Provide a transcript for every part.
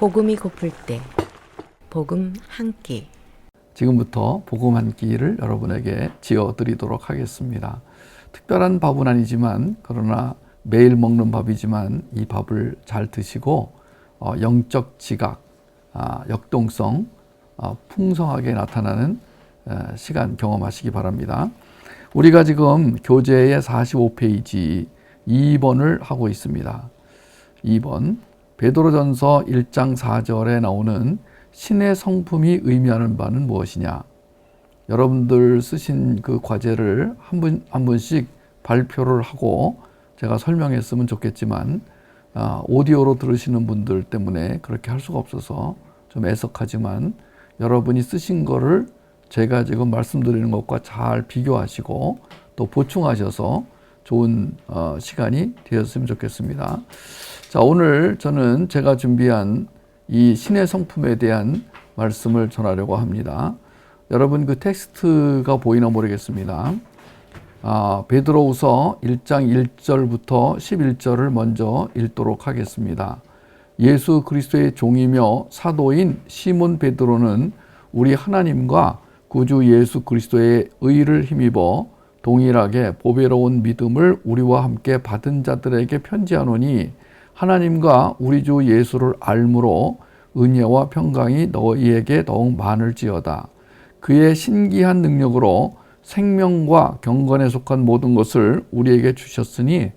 복음이 고플 때 복음 한 끼. 지금부터 복음 한 끼를 여러분에게 지어드리도록 하겠습니다. 특별한 밥은 아니지만 그러나 매일 먹는 밥이지만 이 밥을 잘 드시고 영적 지각, 역동성 풍성하게 나타나는 시간 경험하시기 바랍니다. 우리가 지금 교재의 45페이지 2번을 하고 있습니다. 2번 베드로전서 1장 4절에 나오는 신의 성품이 의미하는 바는 무엇이냐. 여러분들 쓰신 그 과제를 한 분씩 발표를 하고 제가 설명했으면 좋겠지만 오디오로 들으시는 분들 때문에 그렇게 할 수가 없어서 좀 애석하지만 여러분이 쓰신 거를 제가 지금 말씀드리는 것과 잘 비교하시고 또 보충하셔서 좋은 시간이 되었으면 좋겠습니다. 자, 오늘 저는 제가 준비한 이 신의 성품에 대한 말씀을 전하려고 합니다. 여러분 그 텍스트가 보이나 모르겠습니다. 베드로후서 1장 1절부터 11절을 먼저 읽도록 하겠습니다. 예수 그리스도의 종이며 사도인 시몬 베드로는 우리 하나님과 구주 예수 그리스도의 의를 힘입어 동일하게 보배로운 믿음을 우리와 함께 받은 자들에게 편지하노니 하나님과 우리 주 예수를 알므로 은혜와 평강이 너희에게 더욱 많을지어다. 그의 신기한 능력으로 생명과 경건에 속한 모든 것을 우리에게 주셨으니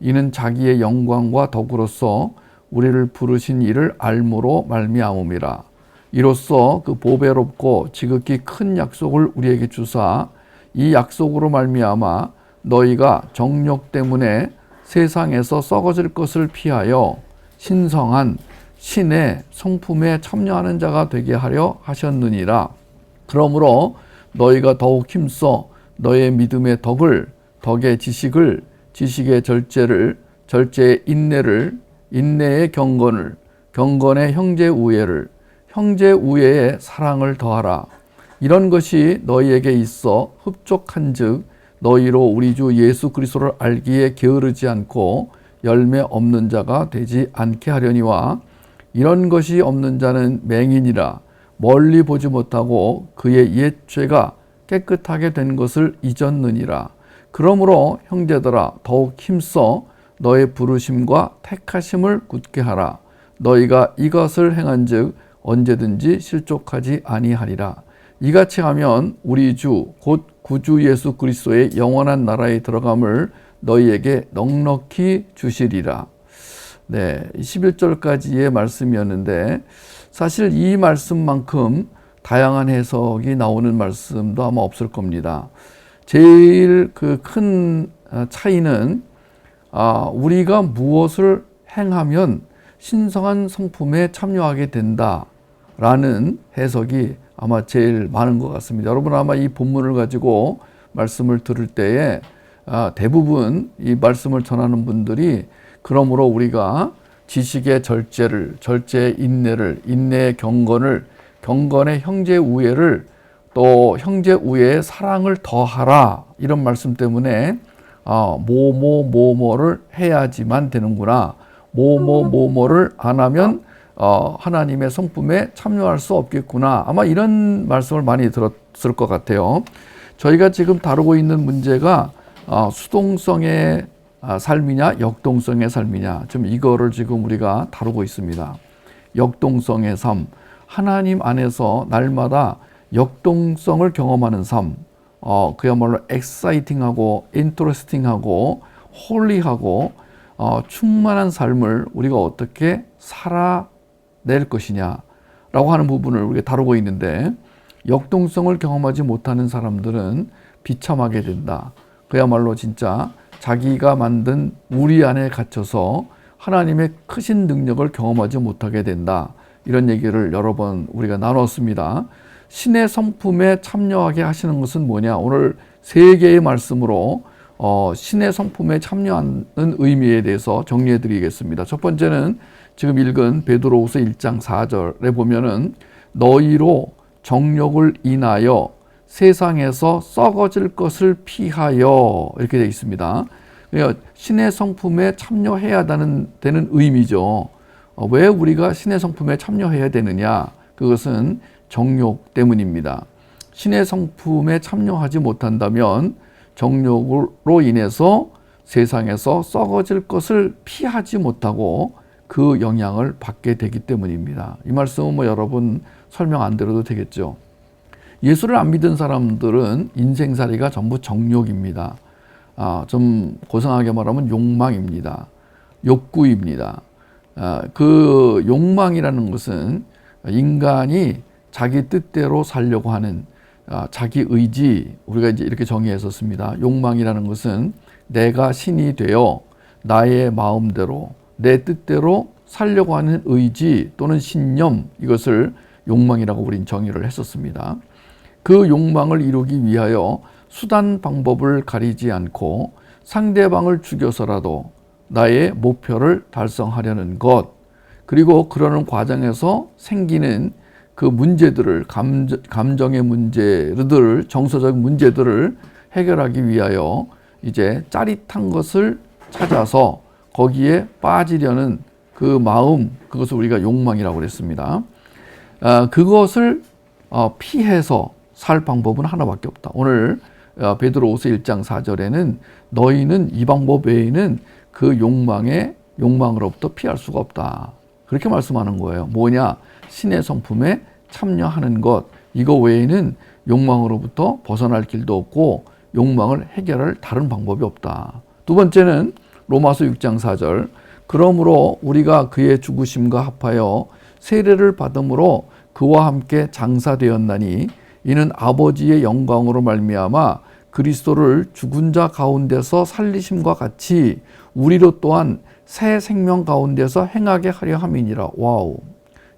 이는 자기의 영광과 덕으로서 우리를 부르신 이를 알므로 말미암음이라. 이로써 그 보배롭고 지극히 큰 약속을 우리에게 주사 이 약속으로 말미암아 너희가 정욕 때문에 세상에서 썩어질 것을 피하여 신성한 신의 성품에 참여하는 자가 되게 하려 하셨느니라. 그러므로 너희가 더욱 힘써 너의 믿음의 덕을, 덕의 지식을, 지식의 절제를, 절제의 인내를, 인내의 경건을, 경건의 형제 우애를, 형제 우애의 사랑을 더하라. 이런 것이 너희에게 있어 흡족한즉 너희로 우리 주 예수 그리스도를 알기에 게으르지 않고 열매 없는 자가 되지 않게 하려니와 이런 것이 없는 자는 맹인이라 멀리 보지 못하고 그의 옛 죄가 깨끗하게 된 것을 잊었느니라. 그러므로 형제들아 더욱 힘써 너의 부르심과 택하심을 굳게 하라. 너희가 이것을 행한즉 언제든지 실족하지 아니하리라. 이같이 하면 우리 주 곧 구주 예수 그리스도의 영원한 나라에 들어감을 너희에게 넉넉히 주시리라. 네, 11절까지의 말씀이었는데 사실 이 말씀만큼 다양한 해석이 나오는 말씀도 아마 없을 겁니다. 제일 그 큰 차이는 우리가 무엇을 행하면 신성한 성품에 참여하게 된다라는 해석이 아마 제일 많은 것 같습니다. 여러분 아마 이 본문을 가지고 말씀을 들을 때에 대부분 이 말씀을 전하는 분들이 그러므로 우리가 지식의 절제를, 절제의 인내를, 인내의 경건을, 경건의 형제 우애를, 또 형제 우애의 사랑을 더하라 이런 말씀 때문에 뭐뭐를 해야지만 되는구나, 뭐뭐를 안 하면 하나님의 성품에 참여할 수 없겠구나. 아마 이런 말씀을 많이 들었을 것 같아요. 저희가 지금 다루고 있는 문제가 수동성의 삶이냐 역동성의 삶이냐, 좀 이거를 지금 우리가 다루고 있습니다. 역동성의 삶, 하나님 안에서 날마다 역동성을 경험하는 삶, 그야말로 엑사이팅하고 인터레스팅하고 홀리하고 충만한 삶을 우리가 어떻게 살아낼 것이냐라고 하는 부분을 우리가 다루고 있는데, 역동성을 경험하지 못하는 사람들은 비참하게 된다. 그야말로 진짜 자기가 만든 우리 안에 갇혀서 하나님의 크신 능력을 경험하지 못하게 된다. 이런 얘기를 여러 번 우리가 나눴습니다. 신의 성품에 참여하게 하시는 것은 뭐냐? 오늘 세 개의 말씀으로 신의 성품에 참여하는 의미에 대해서 정리해 드리겠습니다. 첫 번째는 지금 읽은 베드로후서 1장 4절에 보면은 너희로 정욕을 인하여 세상에서 썩어질 것을 피하여 이렇게 되어 있습니다. 그러니까 신의 성품에 참여해야 되는 의미죠. 왜 우리가 신의 성품에 참여해야 되느냐? 그것은 정욕 때문입니다. 신의 성품에 참여하지 못한다면 정욕으로 인해서 세상에서 썩어질 것을 피하지 못하고 그 영향을 받게 되기 때문입니다. 이 말씀은 여러분 설명 안 드려도 되겠죠. 예수를 안 믿은 사람들은 인생살이가 전부 정욕입니다. 좀 고상하게 말하면 욕망입니다. 욕구입니다. 그 욕망이라는 것은 인간이 자기 뜻대로 살려고 하는 자기 의지, 우리가 이제 이렇게 정의했었습니다. 욕망이라는 것은 내가 신이 되어 나의 마음대로 내 뜻대로 살려고 하는 의지 또는 신념, 이것을 욕망이라고 우린 정의를 했었습니다. 그 욕망을 이루기 위하여 수단 방법을 가리지 않고 상대방을 죽여서라도 나의 목표를 달성하려는 것, 그리고 그러는 과정에서 생기는 그 문제들을, 감정의 문제들, 정서적 문제들을 해결하기 위하여 이제 짜릿한 것을 찾아서 거기에 빠지려는 그 마음, 그것을 우리가 욕망이라고 그랬습니다. 그것을 피해서 살 방법은 하나밖에 없다. 오늘 베드로후서 1장 4절에는 너희는 이 방법 외에는 그 욕망으로부터 피할 수가 없다. 그렇게 말씀하는 거예요. 뭐냐? 신의 성품에 참여하는 것. 이거 외에는 욕망으로부터 벗어날 길도 없고 욕망을 해결할 다른 방법이 없다. 두 번째는 로마서 6장 4절. 그러므로 우리가 그의 죽으심과 합하여 세례를 받음으로 그와 함께 장사되었나니 이는 아버지의 영광으로 말미암아 그리스도를 죽은 자 가운데서 살리심과 같이 우리로 또한 새 생명 가운데서 행하게 하려 함이니라. 와우.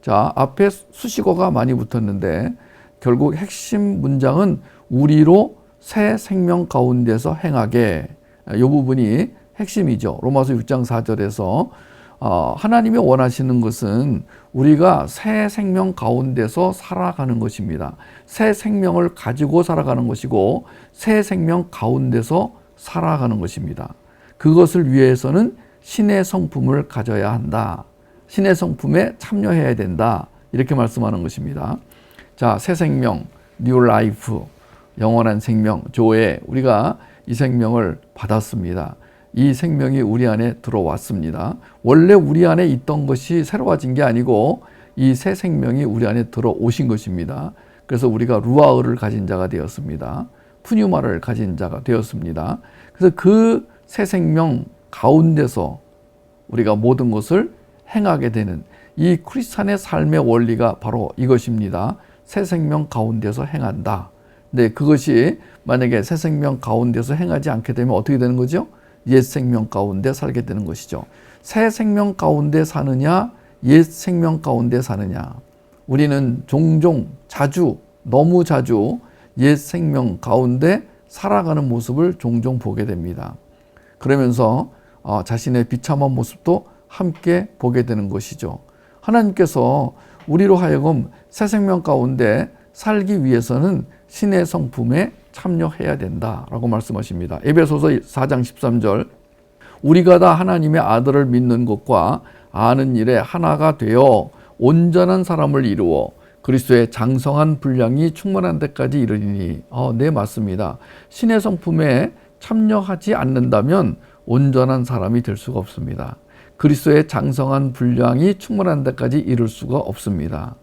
자, 앞에 수식어가 많이 붙었는데 결국 핵심 문장은 우리로 새 생명 가운데서 행하게. 이 부분이 핵심이죠. 로마서 6장 4절에서 하나님이 원하시는 것은 우리가 새 생명 가운데서 살아가는 것입니다. 새 생명을 가지고 살아가는 것이고 새 생명 가운데서 살아가는 것입니다. 그것을 위해서는 신의 성품을 가져야 한다. 신의 성품에 참여해야 된다. 이렇게 말씀하는 것입니다. 자, 새 생명, 뉴 라이프, 영원한 생명, 조에 우리가 이 생명을 받았습니다. 이 생명이 우리 안에 들어왔습니다. 원래 우리 안에 있던 것이 새로워진 게 아니고 이 새 생명이 우리 안에 들어오신 것입니다. 그래서 우리가 루아흐를 가진 자가 되었습니다. 푸뉴마를 가진 자가 되었습니다. 그래서 그 새 생명 가운데서 우리가 모든 것을 행하게 되는 이 크리스찬의 삶의 원리가 바로 이것입니다. 새 생명 가운데서 행한다. 근데 그것이 만약에 새 생명 가운데서 행하지 않게 되면 어떻게 되는 거죠? 옛 생명 가운데 살게 되는 것이죠. 새 생명 가운데 사느냐, 옛 생명 가운데 사느냐. 우리는 종종, 너무 자주 옛 생명 가운데 살아가는 모습을 종종 보게 됩니다. 그러면서 자신의 비참한 모습도 함께 보게 되는 것이죠. 하나님께서 우리로 하여금 새 생명 가운데 살기 위해서는 신의 성품에 참여해야 된다라고 말씀하십니다. 에베소서 4장 13절. 우리가 다 하나님의 아들을 믿는 것과 아는 일에 하나가 되어 온전한 사람을 이루어 그리스도의 장성한 분량이 충만한 데까지 이르리니. 네, 맞습니다. 신의 성품에 참여하지 않는다면 온전한 사람이 될 수가 없습니다. 그리스도의 장성한 분량이 충만한 데까지 이룰 수가 없습니다.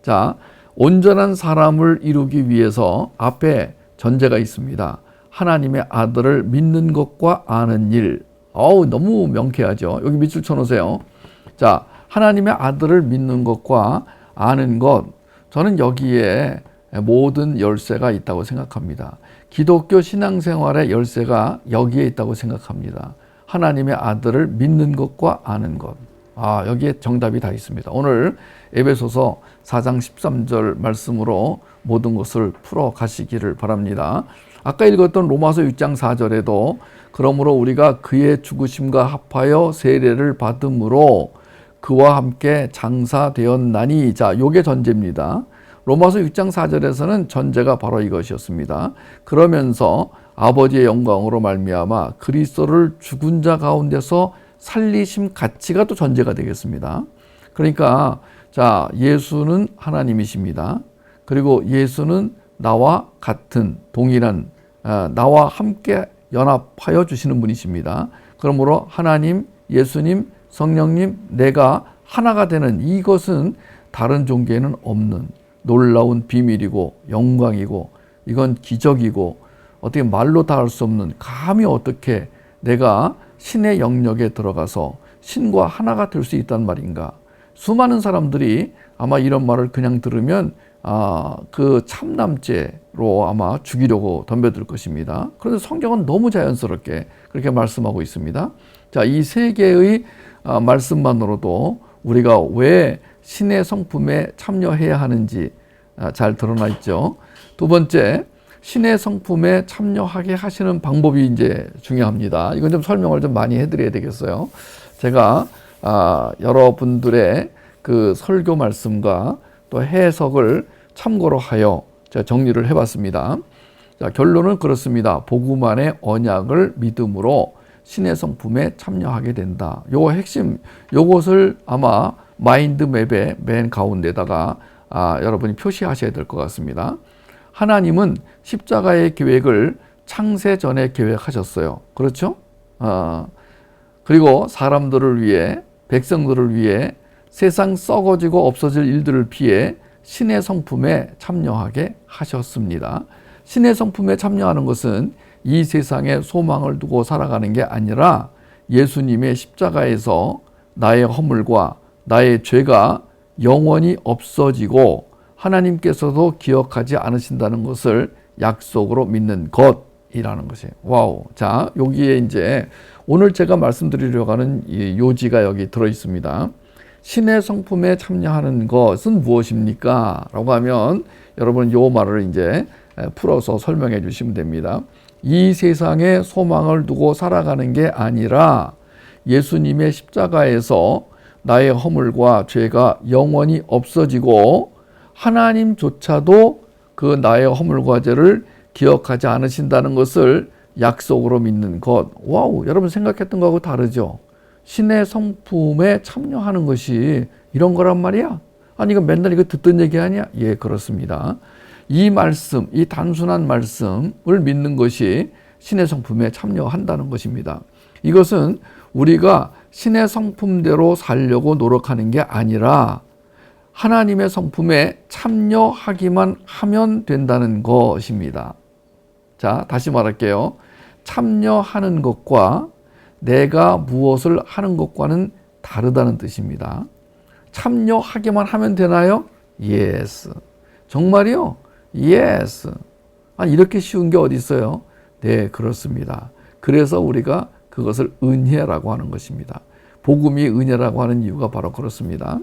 자, 온전한 사람을 이루기 위해서 앞에 전제가 있습니다. 하나님의 아들을 믿는 것과 아는 일. 너무 명쾌하죠. 여기 밑줄 쳐놓으세요. 자, 하나님의 아들을 믿는 것과 아는 것. 저는 여기에 모든 열쇠가 있다고 생각합니다. 기독교 신앙생활의 열쇠가 여기에 있다고 생각합니다. 하나님의 아들을 믿는 것과 아는 것. 여기에 정답이 다 있습니다. 오늘 에베소서 4장 13절 말씀으로 모든 것을 풀어 가시기를 바랍니다. 아까 읽었던 로마서 6장 4절에도 그러므로 우리가 그의 죽으심과 합하여 세례를 받음으로 그와 함께 장사되었나니. 자, 요게 전제입니다. 로마서 6장 4절에서는 전제가 바로 이것이었습니다. 그러면서 아버지의 영광으로 말미암아 그리스도를 죽은 자 가운데서 살리심 가치가 또 전제가 되겠습니다. 그러니까 자, 예수는 하나님이십니다. 그리고 예수는 나와 같은 동일한 나와 함께 연합하여 주시는 분이십니다. 그러므로 하나님, 예수님, 성령님, 내가 하나가 되는 이것은 다른 종교에는 없는 놀라운 비밀이고 영광이고 이건 기적이고 어떻게 말로 다 할 수 없는, 감히 어떻게 내가 신의 영역에 들어가서 신과 하나가 될 수 있단 말인가. 수많은 사람들이 아마 이런 말을 그냥 들으면 그 참남죄로 아마 죽이려고 덤벼들 것입니다. 그런데 성경은 너무 자연스럽게 그렇게 말씀하고 있습니다. 자, 이 세 개의 말씀만으로도 우리가 왜 신의 성품에 참여해야 하는지 잘 드러나 있죠. 두 번째, 신의 성품에 참여하게 하시는 방법이 이제 중요합니다. 이건 좀 설명을 좀 많이 해드려야 되겠어요. 제가 여러분들의 그 설교 말씀과 또 해석을 참고로 하여 제가 정리를 해봤습니다. 자, 결론은 그렇습니다. 복음 안의 언약을 믿음으로 신의 성품에 참여하게 된다. 요 핵심, 요것을 아마 마인드맵의 맨 가운데다가 여러분이 표시하셔야 될 것 같습니다. 하나님은 십자가의 계획을 창세 전에 계획하셨어요. 그렇죠? 그리고 사람들을 위해, 백성들을 위해 세상 썩어지고 없어질 일들을 피해 신의 성품에 참여하게 하셨습니다. 신의 성품에 참여하는 것은 이 세상에 소망을 두고 살아가는 게 아니라 예수님의 십자가에서 나의 허물과 나의 죄가 영원히 없어지고 하나님께서도 기억하지 않으신다는 것을 약속으로 믿는 것이라는 것이에요. 와우. 자, 여기에 이제 오늘 제가 말씀드리려고 하는 이 요지가 여기 들어 있습니다. 신의 성품에 참여하는 것은 무엇입니까? 라고 하면 여러분 요 말을 이제 풀어서 설명해 주시면 됩니다. 이 세상에 소망을 두고 살아가는 게 아니라 예수님의 십자가에서 나의 허물과 죄가 영원히 없어지고 하나님조차도 그 나의 허물과 죄를 기억하지 않으신다는 것을 약속으로 믿는 것. 와우, 여러분 생각했던 거하고 다르죠? 신의 성품에 참여하는 것이 이런 거란 말이야? 아니, 이거 맨날 이거 듣던 얘기 아니야? 예, 그렇습니다. 이 말씀, 이 단순한 말씀을 믿는 것이 신의 성품에 참여한다는 것입니다. 이것은 우리가 신의 성품대로 살려고 노력하는 게 아니라 하나님의 성품에 참여하기만 하면 된다는 것입니다. 자, 다시 말할게요. 참여하는 것과 내가 무엇을 하는 것과는 다르다는 뜻입니다. 참여하기만 하면 되나요? Yes. 정말이요? Yes. 아니, 이렇게 쉬운 게 어디 있어요? 네, 그렇습니다. 그래서 우리가 그것을 은혜라고 하는 것입니다. 복음이 은혜라고 하는 이유가 바로 그렇습니다.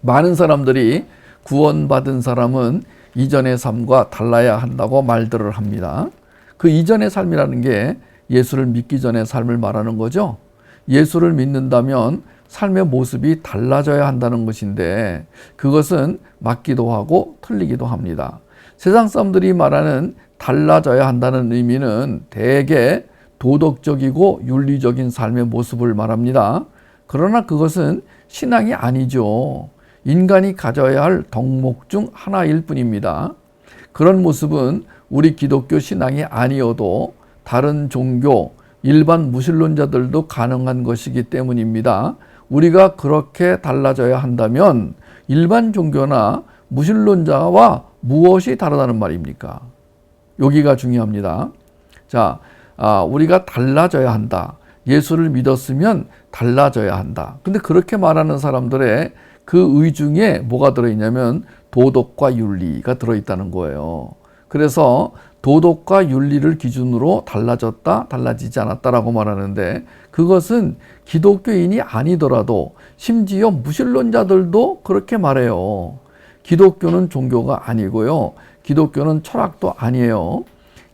많은 사람들이 구원받은 사람은 이전의 삶과 달라야 한다고 말들을 합니다. 그 이전의 삶이라는 게 예수를 믿기 전의 삶을 말하는 거죠. 예수를 믿는다면 삶의 모습이 달라져야 한다는 것인데 그것은 맞기도 하고 틀리기도 합니다. 세상 사람들이 말하는 달라져야 한다는 의미는 대개 도덕적이고 윤리적인 삶의 모습을 말합니다. 그러나 그것은 신앙이 아니죠. 인간이 가져야 할 덕목 중 하나일 뿐입니다. 그런 모습은 우리 기독교 신앙이 아니어도 다른 종교, 일반 무신론자들도 가능한 것이기 때문입니다. 우리가 그렇게 달라져야 한다면 일반 종교나 무신론자와 무엇이 다르다는 말입니까? 여기가 중요합니다. 자, 우리가 달라져야 한다. 예수를 믿었으면 달라져야 한다. 근데 그렇게 말하는 사람들의 그 의중에 뭐가 들어있냐면 도덕과 윤리가 들어있다는 거예요. 그래서 도덕과 윤리를 기준으로 달라졌다, 달라지지 않았다라고 말하는데 그것은 기독교인이 아니더라도 심지어 무신론자들도 그렇게 말해요. 기독교는 종교가 아니고요. 기독교는 철학도 아니에요.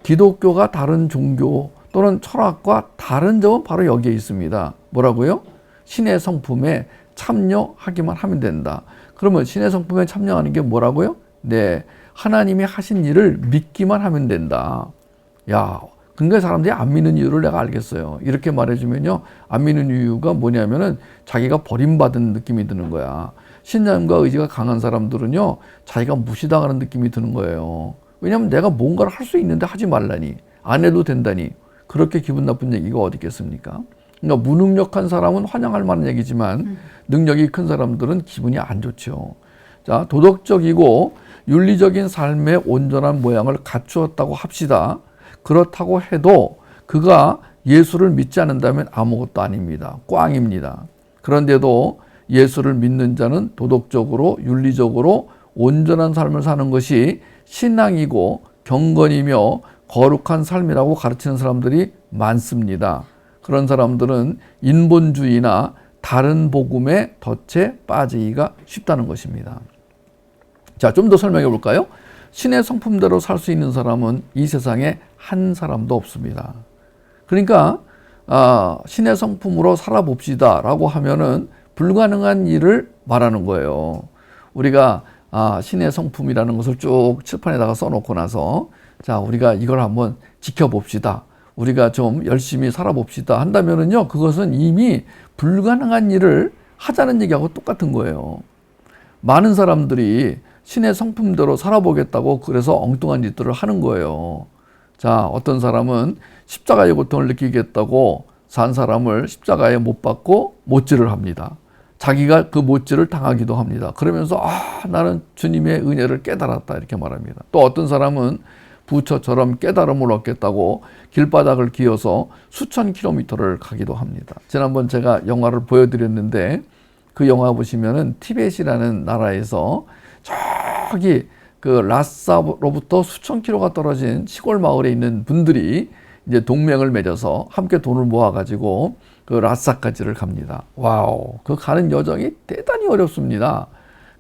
기독교가 다른 종교 또는 철학과 다른 점은 바로 여기에 있습니다. 뭐라고요? 신의 성품에 참여하기만 하면 된다. 그러면 신의 성품에 참여하는 게 뭐라고요? 네, 하나님이 하신 일을 믿기만 하면 된다. 야, 그러니까 사람들이 안 믿는 이유를 내가 알겠어요. 이렇게 말해주면요, 안 믿는 이유가 뭐냐면은 자기가 버림받은 느낌이 드는 거야. 신념과 의지가 강한 사람들은요, 자기가 무시당하는 느낌이 드는 거예요. 왜냐하면 내가 뭔가를 할 수 있는데 하지 말라니, 안 해도 된다니, 그렇게 기분 나쁜 얘기가 어디 있겠습니까? 그러니까 무능력한 사람은 환영할 만한 얘기지만 능력이 큰 사람들은 기분이 안 좋죠. 자, 도덕적이고 윤리적인 삶의 온전한 모양을 갖추었다고 합시다. 그렇다고 해도 그가 예수를 믿지 않는다면 아무것도 아닙니다. 꽝입니다. 그런데도 예수를 믿는 자는 도덕적으로 윤리적으로 온전한 삶을 사는 것이 신앙이고 경건이며 거룩한 삶이라고 가르치는 사람들이 많습니다. 그런 사람들은 인본주의나 다른 복음의 덫에 빠지기가 쉽다는 것입니다. 자, 좀 더 설명해 볼까요? 신의 성품대로 살 수 있는 사람은 이 세상에 한 사람도 없습니다. 그러니까 신의 성품으로 살아봅시다 라고 하면은 불가능한 일을 말하는 거예요. 우리가 신의 성품이라는 것을 쭉 칠판에다가 써놓고 나서 자, 우리가 이걸 한번 지켜봅시다. 우리가 좀 열심히 살아봅시다 한다면은요, 그것은 이미 불가능한 일을 하자는 얘기하고 똑같은 거예요. 많은 사람들이 신의 성품대로 살아보겠다고 그래서 엉뚱한 짓들을 하는 거예요. 자, 어떤 사람은 십자가의 고통을 느끼겠다고 산 사람을 십자가에 못 박고 못질을 합니다. 자기가 그 못질을 당하기도 합니다. 그러면서 나는 주님의 은혜를 깨달았다 이렇게 말합니다. 또 어떤 사람은 부처처럼 깨달음을 얻겠다고 길바닥을 기어서 수천 킬로미터를 가기도 합니다. 지난번 제가 영화를 보여드렸는데 그 영화 보시면은 티벳이라는 나라에서 저기 그 라싸로부터 수천 킬로가 떨어진 시골 마을에 있는 분들이 이제 동맹을 맺어서 함께 돈을 모아가지고 그 라싸까지를 갑니다. 와우, 그 가는 여정이 대단히 어렵습니다.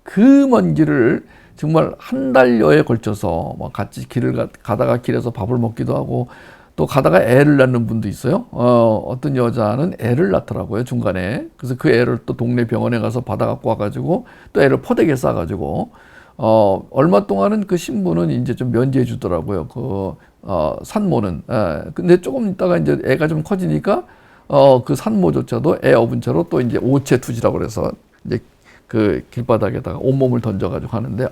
그 먼 길을 정말 한 달여에 걸쳐서 같이 길을 가다가 길에서 밥을 먹기도 하고 또 가다가 애를 낳는 분도 있어요. 어떤 여자는 애를 낳더라고요, 중간에. 그래서 그 애를 또 동네 병원에 가서 받아 갖고 와가지고 또 애를 포대기에 싸가지고 얼마 동안은 그 신부는 이제 좀 면제해 주더라고요. 산모는. 근데 조금 있다가 이제 애가 좀 커지니까 그 산모조차도 애 업은 채로 또 이제 오체투지라고 그래서 이제 그 길바닥에다가 온몸을 던져가지고 하는데,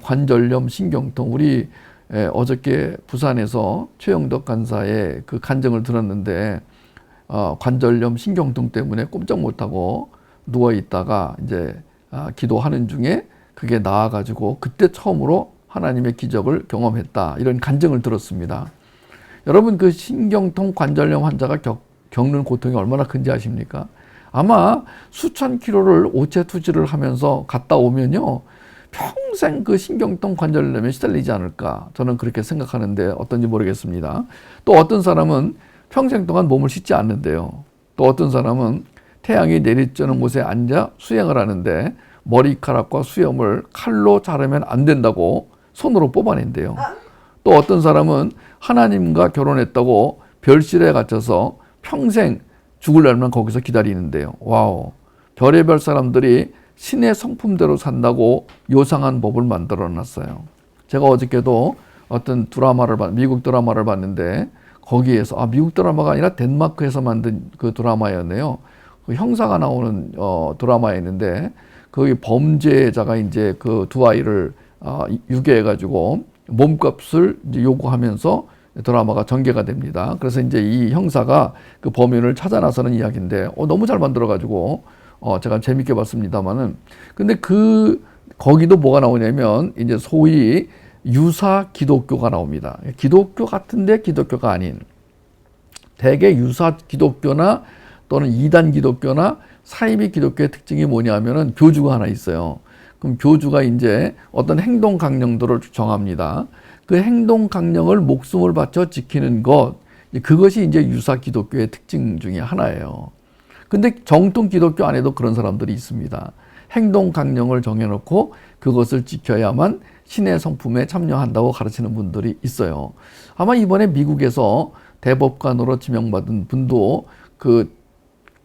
관절염, 신경통. 우리 어저께 부산에서 최영덕 간사의 그 간증을 들었는데, 관절염, 신경통 때문에 꼼짝 못하고 누워있다가 이제 기도하는 중에 그게 나아가지고 그때 처음으로 하나님의 기적을 경험했다. 이런 간증을 들었습니다. 여러분, 그 신경통, 관절염 환자가 겪는 고통이 얼마나 큰지 아십니까? 아마 수천 킬로를 오체투지를 하면서 갔다 오면요, 평생 그 신경통 관절염에 시달리지 않을까, 저는 그렇게 생각하는데 어떤지 모르겠습니다. 또 어떤 사람은 평생 동안 몸을 씻지 않는데요. 또 어떤 사람은 태양이 내리쬐는 곳에 앉아 수행을 하는데 머리카락과 수염을 칼로 자르면 안 된다고 손으로 뽑아낸대요. 또 어떤 사람은 하나님과 결혼했다고 별실에 갇혀서 평생 죽을 날만 거기서 기다리는데요. 와우, 별의별 사람들이 신의 성품대로 산다고 요상한 법을 만들어 놨어요. 제가 어저께도 어떤 미국 드라마를 봤는데 거기에서 미국 드라마가 아니라 덴마크에서 만든 그 드라마였네요. 그 형사가 나오는 드라마였는데 거기 범죄자가 이제 그 두 아이를 유괴해가지고 몸값을 이제 요구하면서 드라마가 전개가 됩니다. 그래서 이제 이 형사가 그 범인을 찾아 나서는 이야기인데 너무 잘 만들어가지고 제가 재밌게 봤습니다만은, 근데 거기도 뭐가 나오냐면 이제 소위 유사 기독교가 나옵니다. 기독교 같은데 기독교가 아닌, 대개 유사 기독교나 또는 이단 기독교나 사이비 기독교의 특징이 뭐냐면은 교주가 하나 있어요. 그럼 교주가 이제 어떤 행동 강령들을 정합니다. 그 행동 강령을 목숨을 바쳐 지키는 그것이 이제 유사 기독교의 특징 중에 하나예요. 근데 정통 기독교 안에도 그런 사람들이 있습니다. 행동 강령을 정해놓고 그것을 지켜야만 신의 성품에 참여한다고 가르치는 분들이 있어요. 아마 이번에 미국에서 대법관으로 지명받은 분도 그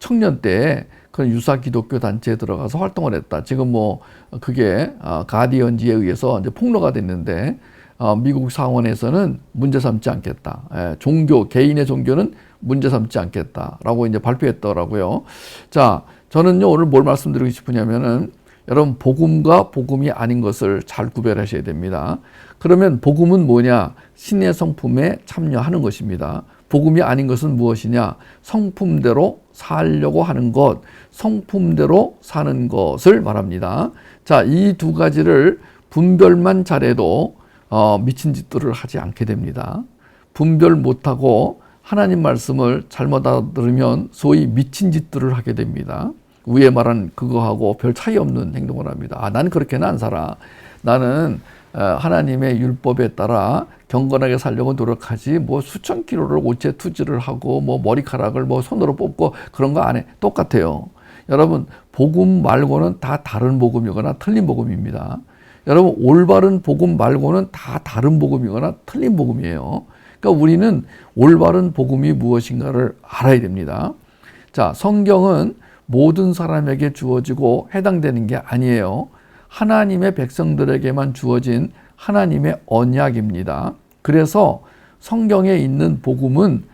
청년 때 그런 유사 기독교 단체에 들어가서 활동을 했다. 지금 그게 가디언지에 의해서 이제 폭로가 됐는데, 미국 상원에서는 문제 삼지 않겠다. 종교, 개인의 종교는 문제 삼지 않겠다라고 이제 발표했더라고요. 자, 저는요, 오늘 뭘 말씀드리고 싶으냐면은, 여러분, 복음과 복음이 아닌 것을 잘 구별하셔야 됩니다. 그러면 복음은 뭐냐? 신의 성품에 참여하는 것입니다. 복음이 아닌 것은 무엇이냐? 성품대로 살려고 하는 것, 성품대로 사는 것을 말합니다. 자, 이 두 가지를 분별만 잘해도 미친 짓들을 하지 않게 됩니다. 분별 못하고 하나님 말씀을 잘못 알아들으면 소위 미친 짓들을 하게 됩니다. 위에 말한 그거하고 별 차이 없는 행동을 합니다. 난 그렇게는 안 살아. 나는 하나님의 율법에 따라 경건하게 살려고 노력하지, 뭐 수천 킬로를 옷에 투지를 하고, 뭐 머리카락을 뭐 손으로 뽑고 그런 거 안 해. 똑같아요. 여러분, 복음 말고는 다 다른 복음이거나 틀린 복음입니다. 여러분, 올바른 복음 말고는 다 다른 복음이거나 틀린 복음이에요. 그러니까 우리는 올바른 복음이 무엇인가를 알아야 됩니다. 자, 성경은 모든 사람에게 주어지고 해당되는 게 아니에요. 하나님의 백성들에게만 주어진 하나님의 언약입니다. 그래서 성경에 있는 복음은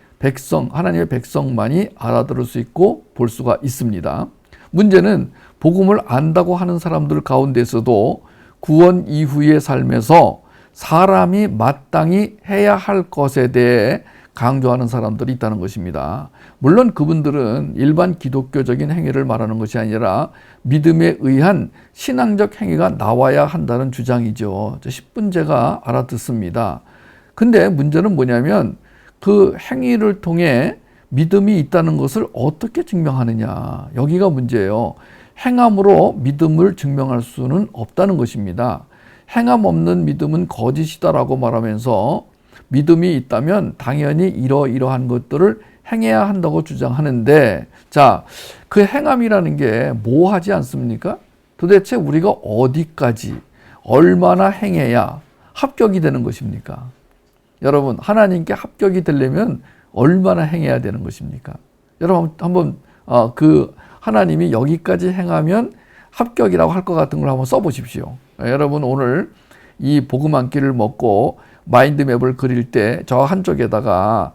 하나님의 백성만이 알아들을 수 있고 볼 수가 있습니다. 문제는 복음을 안다고 하는 사람들 가운데서도 구원 이후의 삶에서 사람이 마땅히 해야 할 것에 대해 강조하는 사람들이 있다는 것입니다. 물론 그분들은 일반 기독교적인 행위를 말하는 것이 아니라 믿음에 의한 신앙적 행위가 나와야 한다는 주장이죠. 10분 제가 알아듣습니다. 근데 문제는 뭐냐면 그 행위를 통해 믿음이 있다는 것을 어떻게 증명하느냐. 여기가 문제예요. 행함으로 믿음을 증명할 수는 없다는 것입니다. 행함 없는 믿음은 거짓이다라고 말하면서 믿음이 있다면 당연히 이러이러한 것들을 행해야 한다고 주장하는데, 자, 그 행함이라는 게 뭐 하지 않습니까? 도대체 우리가 어디까지 얼마나 행해야 합격이 되는 것입니까? 여러분, 하나님께 합격이 되려면 얼마나 행해야 되는 것입니까? 여러분, 한번 그 하나님이 여기까지 행하면 합격이라고 할 것 같은 걸 한번 써보십시오. 여러분, 오늘 이 복음 한 끼를 먹고 마인드맵을 그릴 때 저 한쪽에다가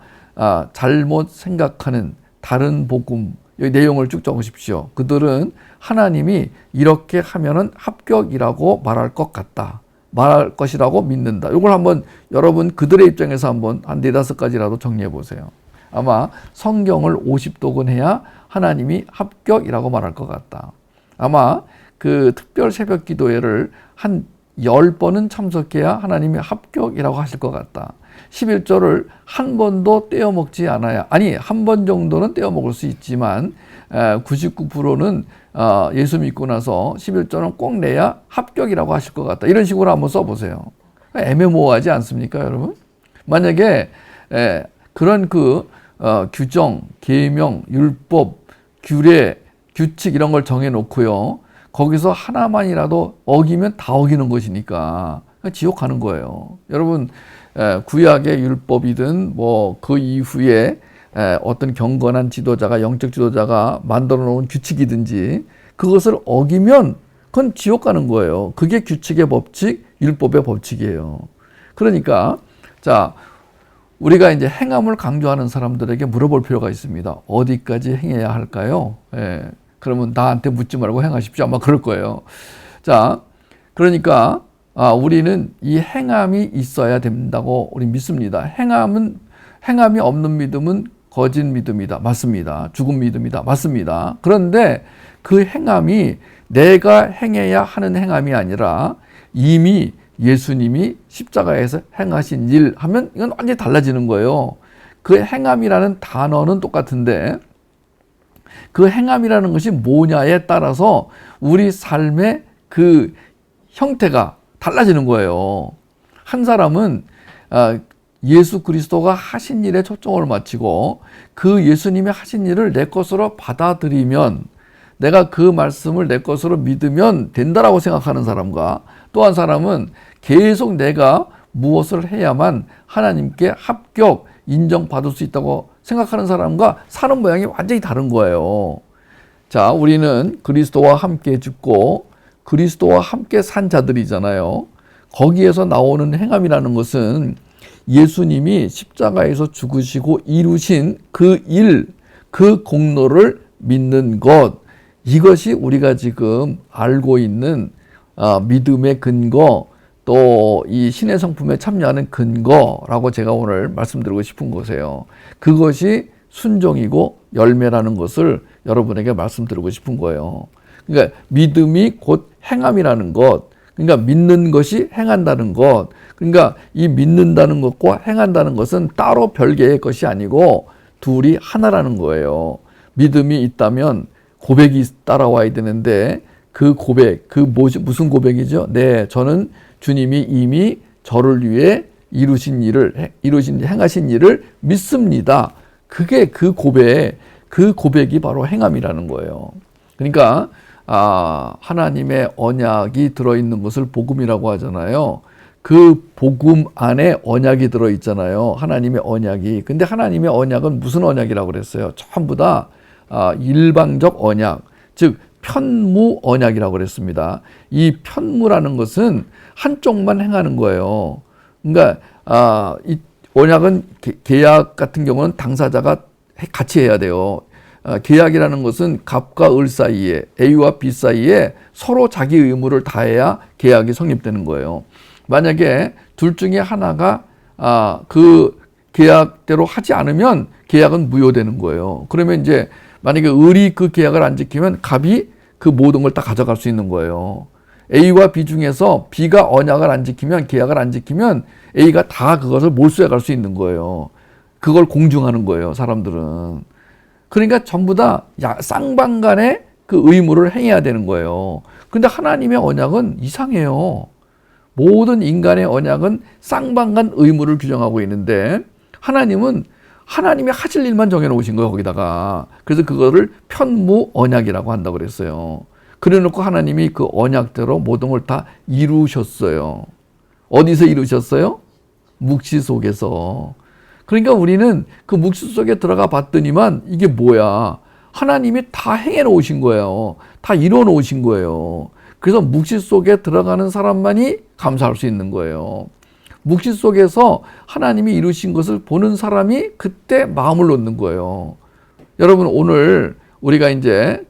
잘못 생각하는 다른 복음 내용을 쭉 적으십시오. 그들은 하나님이 이렇게 하면은 합격이라고 말할 것 같다. 말할 것이라고 믿는다. 이걸 한번 여러분 그들의 입장에서 한번 한 4-5가지라도 정리해 보세요. 아마 성경을 50독은 해야 하나님이 합격이라고 말할 것 같다. 아마 그 특별 새벽 기도회를 한 10번은 참석해야 하나님이 합격이라고 하실 것 같다. 11조를 한 번도 떼어먹지 않아야, 아니 한 번 정도는 떼어먹을 수 있지만 99%는 예수 믿고 나서 11조는 꼭 내야 합격이라고 하실 것 같다. 이런 식으로 한번 써보세요. 애매모호하지 않습니까, 여러분? 만약에 그런 규정, 계명, 율법, 규례, 규칙 이런 걸 정해놓고요. 거기서 하나만이라도 어기면 다 어기는 것이니까 지옥 가는 거예요. 여러분, 구약의 율법이든 뭐 그 이후에 어떤 경건한 지도자가, 영적 지도자가 만들어 놓은 규칙이든지 그것을 어기면 그건 지옥 가는 거예요. 그게 규칙의 법칙, 율법의 법칙이에요. 그러니까 자, 우리가 이제 행함을 강조하는 사람들에게 물어볼 필요가 있습니다. 어디까지 행해야 할까요? 그러면 나한테 묻지 말고 행하십시오. 아마 그럴 거예요. 자, 그러니까 우리는 이 행함이 있어야 된다고 우리 믿습니다. 행함이 없는 믿음은 거짓 믿음이다. 맞습니다. 죽은 믿음이다. 맞습니다. 그런데 그 행함이 내가 행해야 하는 행함이 아니라 이미 예수님이 십자가에서 행하신 일 하면 이건 완전히 달라지는 거예요. 그 행함이라는 단어는 똑같은데 그 행함이라는 것이 뭐냐에 따라서 우리 삶의 그 형태가 달라지는 거예요. 한 사람은 예수 그리스도가 하신 일에 초점을 맞추고 그 예수님이 하신 일을 내 것으로 받아들이면, 내가 그 말씀을 내 것으로 믿으면 된다라고 생각하는 사람과, 또 한 사람은 계속 내가 무엇을 해야만 하나님께 합격, 인정받을 수 있다고 생각하는 사람과 사는 모양이 완전히 다른 거예요. 자, 우리는 그리스도와 함께 죽고 그리스도와 함께 산 자들이잖아요. 거기에서 나오는 행함이라는 것은 예수님이 십자가에서 죽으시고 이루신 그 일, 그 공로를 믿는 것, 이것이 우리가 지금 알고 있는 믿음의 근거, 또 이 신의 성품에 참여하는 근거라고 제가 오늘 말씀드리고 싶은 것이에요. 그것이 순종이고 열매라는 것을 여러분에게 말씀드리고 싶은 거예요. 그러니까 믿음이 곧 행함이라는 것, 그러니까 믿는 것이 행한다는 것, 그러니까 이 믿는다는 것과 행한다는 것은 따로 별개의 것이 아니고 둘이 하나라는 거예요. 믿음이 있다면 고백이 따라와야 되는데 그 고백, 무슨 고백이죠? 네, 저는 주님이 이미 저를 위해 행하신 일을 믿습니다. 그게 그 고백이 바로 행함이라는 거예요. 그러니까 하나님의 언약이 들어있는 것을 복음이라고 하잖아요. 그 복음 안에 언약이 들어있잖아요. 하나님의 언약이. 근데 하나님의 언약은 무슨 언약이라고 그랬어요? 전부 다 일방적 언약, 즉 편무 언약이라고 그랬습니다. 이 편무라는 것은 한쪽만 행하는 거예요. 그러니까 이 언약은 계약 같은 경우는 당사자가 같이 해야 돼요. 계약이라는 것은 갑과 을 사이에, A와 B 사이에 서로 자기 의무를 다해야 계약이 성립되는 거예요. 만약에 둘 중에 하나가 그 계약대로 하지 않으면 계약은 무효되는 거예요. 그러면 이제 만약에 을이 그 계약을 안 지키면 갑이 그 모든 걸 다 가져갈 수 있는 거예요. A와 B 중에서 B가 언약을 안 지키면, 계약을 안 지키면 A가 다 그것을 몰수해 갈 수 있는 거예요. 그걸 공증하는 거예요, 사람들은. 그러니까 전부 다 쌍방간의 그 의무를 행해야 되는 거예요. 근데 하나님의 언약은 이상해요. 모든 인간의 언약은 쌍방간 의무를 규정하고 있는데 하나님이 하실 일만 정해놓으신 거예요, 거기다가. 그래서 그거를 편무 언약이라고 한다고 그랬어요. 그래 놓고 하나님이 그 언약대로 모든 걸 다 이루셨어요. 어디서 이루셨어요? 묵시 속에서. 그러니까 우리는 그 묵시 속에 들어가 봤더니만 이게 뭐야? 하나님이 다 행해 놓으신 거예요. 다 이뤄 놓으신 거예요. 그래서 묵시 속에 들어가는 사람만이 감사할 수 있는 거예요. 묵시 속에서 하나님이 이루신 것을 보는 사람이 그때 마음을 놓는 거예요. 여러분, 오늘 우리가 이제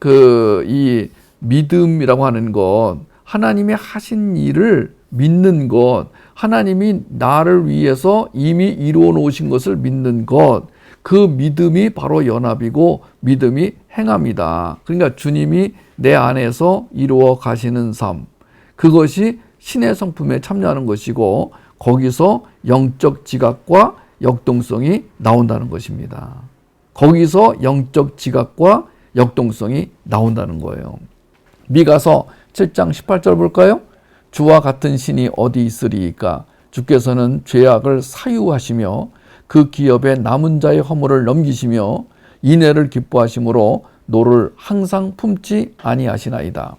이 믿음이라고 하는 것, 하나님이 하신 일을 믿는 것, 하나님이 나를 위해서 이미 이루어 놓으신 것을 믿는 것, 그 믿음이 바로 연합이고 믿음이 행함이다. 그러니까 주님이 내 안에서 이루어 가시는 삶, 그것이 신의 성품에 참여하는 것이고 거기서 영적 지각과 역동성이 나온다는 것입니다. 거기서 영적 지각과 역동성이 나온다는 거예요. 미가서 7장 18절 볼까요? 주와 같은 신이 어디 있으리이까? 주께서는 죄악을 사유하시며 그 기업에 남은 자의 허물을 넘기시며 인애를 기뻐하심으로 노를 항상 품지 아니하시나이다.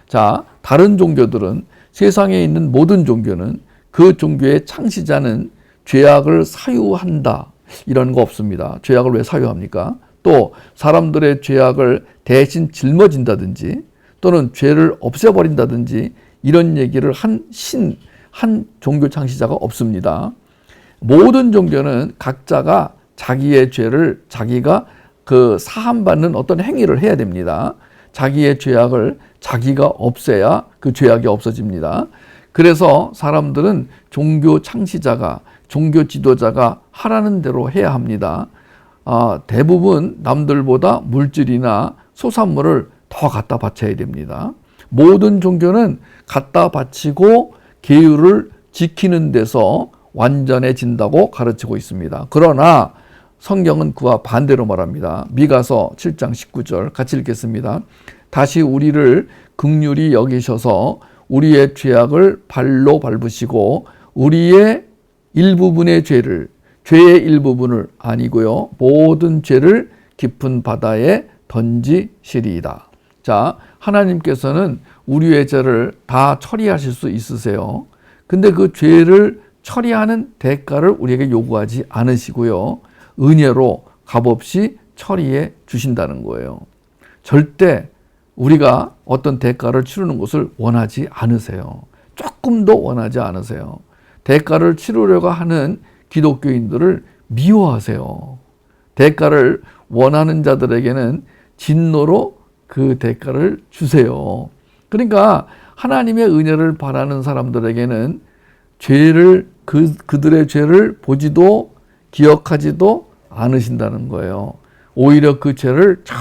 자, 다른 종교들은, 세상에 있는 모든 종교는 그 종교의 창시자는 죄악을 사유한다, 이런 거 없습니다. 죄악을 왜 사유합니까? 또 사람들의 죄악을 대신 짊어진다든지 또는 죄를 없애버린다든지 이런 얘기를 한 종교 창시자가 없습니다. 모든 종교는 각자가 자기의 죄를 자기가 사함받는 어떤 행위를 해야 됩니다. 자기의 죄악을 자기가 없애야 그 죄악이 없어집니다. 그래서 사람들은 종교 창시자가, 종교 지도자가 하라는 대로 해야 합니다. 대부분 남들보다 물질이나 소산물을 더 갖다 바쳐야 됩니다. 모든 종교는 갖다 바치고 계율을 지키는 데서 완전해진다고 가르치고 있습니다. 그러나 성경은 그와 반대로 말합니다. 미가서 7장 19절 같이 읽겠습니다. 다시 우리를 긍휼히 여기셔서 우리의 죄악을 발로 밟으시고 우리의 일부분의 죄의 일부분을 아니고요, 모든 죄를 깊은 바다에 던지시리이다. 자, 하나님께서는 우리의 죄를 다 처리하실 수 있으세요. 근데 그 죄를 처리하는 대가를 우리에게 요구하지 않으시고요, 은혜로 값없이 처리해 주신다는 거예요. 절대 우리가 어떤 대가를 치르는 것을 원하지 않으세요. 조금도 원하지 않으세요. 대가를 치르려고 하는 기독교인들을 미워하세요. 대가를 원하는 자들에게는 진노로 그 대가를 주세요. 그러니까 하나님의 은혜를 바라는 사람들에게는 그들의 죄를 보지도 기억하지도 않으신다는 거예요. 오히려 그 죄를 저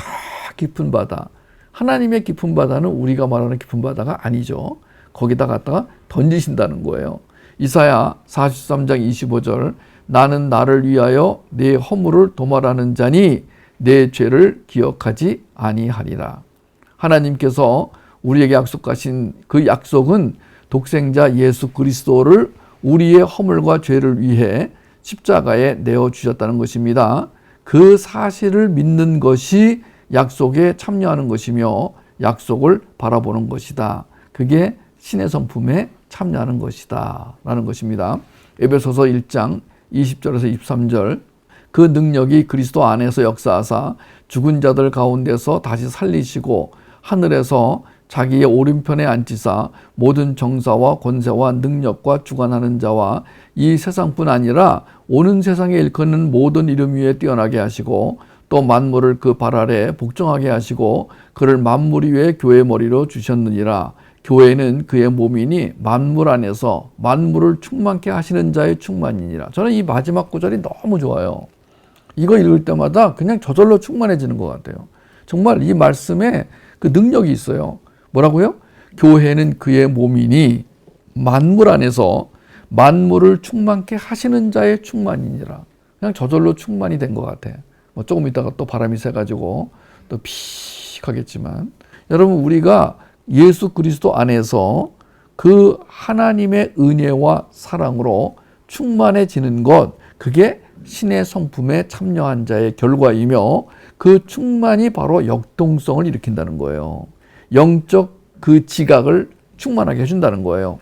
깊은 바다, 하나님의 깊은 바다는 우리가 말하는 깊은 바다가 아니죠. 거기다 갖다가 던지신다는 거예요. 이사야 43장 25절, 나는 나를 위하여 내 허물을 도말하는 자니 내 죄를 기억하지 아니하리라. 하나님께서 우리에게 약속하신 그 약속은 독생자 예수 그리스도를 우리의 허물과 죄를 위해 십자가에 내어주셨다는 것입니다. 그 사실을 믿는 것이 약속에 참여하는 것이며 약속을 바라보는 것이다. 그게 신의 성품에 참여하는 것이다 라는 것입니다. 에베소서 1장 20절에서 23절, 그 능력이 그리스도 안에서 역사하사 죽은 자들 가운데서 다시 살리시고 하늘에서 자기의 오른편에 앉히사 모든 정사와 권세와 능력과 주관하는 자와 이 세상뿐 아니라 오는 세상에 일컫는 모든 이름 위에 뛰어나게 하시고 또 만물을 그 발 아래 복종하게 하시고 그를 만물 위에 교회의 머리로 주셨느니라. 교회는 그의 몸이니 만물 안에서 만물을 충만케 하시는 자의 충만이니라. 저는 이 마지막 구절이 너무 좋아요. 이거 읽을 때마다 그냥 저절로 충만해지는 것 같아요. 정말 이 말씀에 그 능력이 있어요. 뭐라고요? 교회는 그의 몸이니 만물 안에서 만물을 충만케 하시는 자의 충만이니라. 그냥 저절로 충만이 된 것 같아. 뭐 조금 있다가 또 바람이 새가지고 또 픽 하겠지만, 여러분, 우리가 예수 그리스도 안에서 그 하나님의 은혜와 사랑으로 충만해지는 것, 그게 신의 성품에 참여한 자의 결과이며 그 충만이 바로 역동성을 일으킨다는 거예요. 영적 그 지각을 충만하게 해준다는 거예요.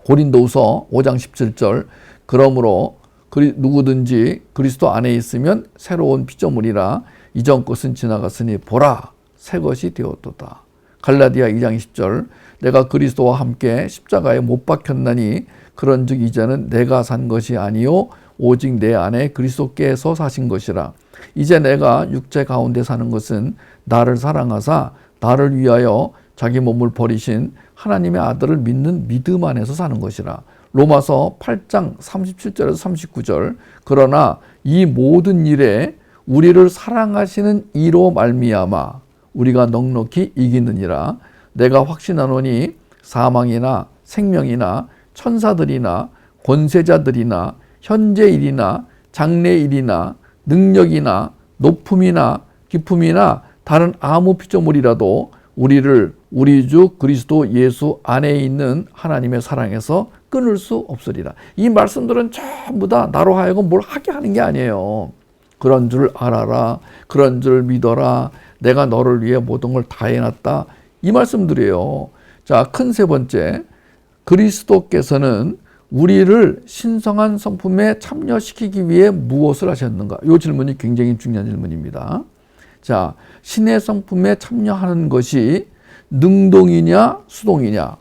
고린도후서 5장 17절, 그러므로 누구든지 그리스도 안에 있으면 새로운 피조물이라 이전 것은 지나갔으니 보라 새 것이 되었도다. 갈라디아 2장 20절, 내가 그리스도와 함께 십자가에 못 박혔나니 그런즉 이제는 내가 산 것이 아니요 오직 내 안에 그리스도께서 사신 것이라. 이제 내가 육체 가운데 사는 것은 나를 사랑하사 나를 위하여 자기 몸을 버리신 하나님의 아들을 믿는 믿음 안에서 사는 것이라. 로마서 8장 37절에서 39절, 그러나 이 모든 일에 우리를 사랑하시는 이로 말미암아 우리가 넉넉히 이기느니라. 내가 확신하노니 사망이나 생명이나 천사들이나 권세자들이나 현재일이나 장래일이나 능력이나 높음이나 깊음이나 다른 아무 피조물이라도 우리를 우리 주 그리스도 예수 안에 있는 하나님의 사랑에서 끊을 수 없으리라. 이 말씀들은 전부 다 나로 하여금 뭘 하게 하는 게 아니에요. 그런 줄 알아라. 그런 줄 믿어라. 내가 너를 위해 모든 걸 다 해놨다. 이 말씀들이에요. 자, 큰 세 번째, 그리스도께서는 우리를 신성한 성품에 참여시키기 위해 무엇을 하셨는가? 이 질문이 굉장히 중요한 질문입니다. 자, 신의 성품에 참여하는 것이 능동이냐 수동이냐?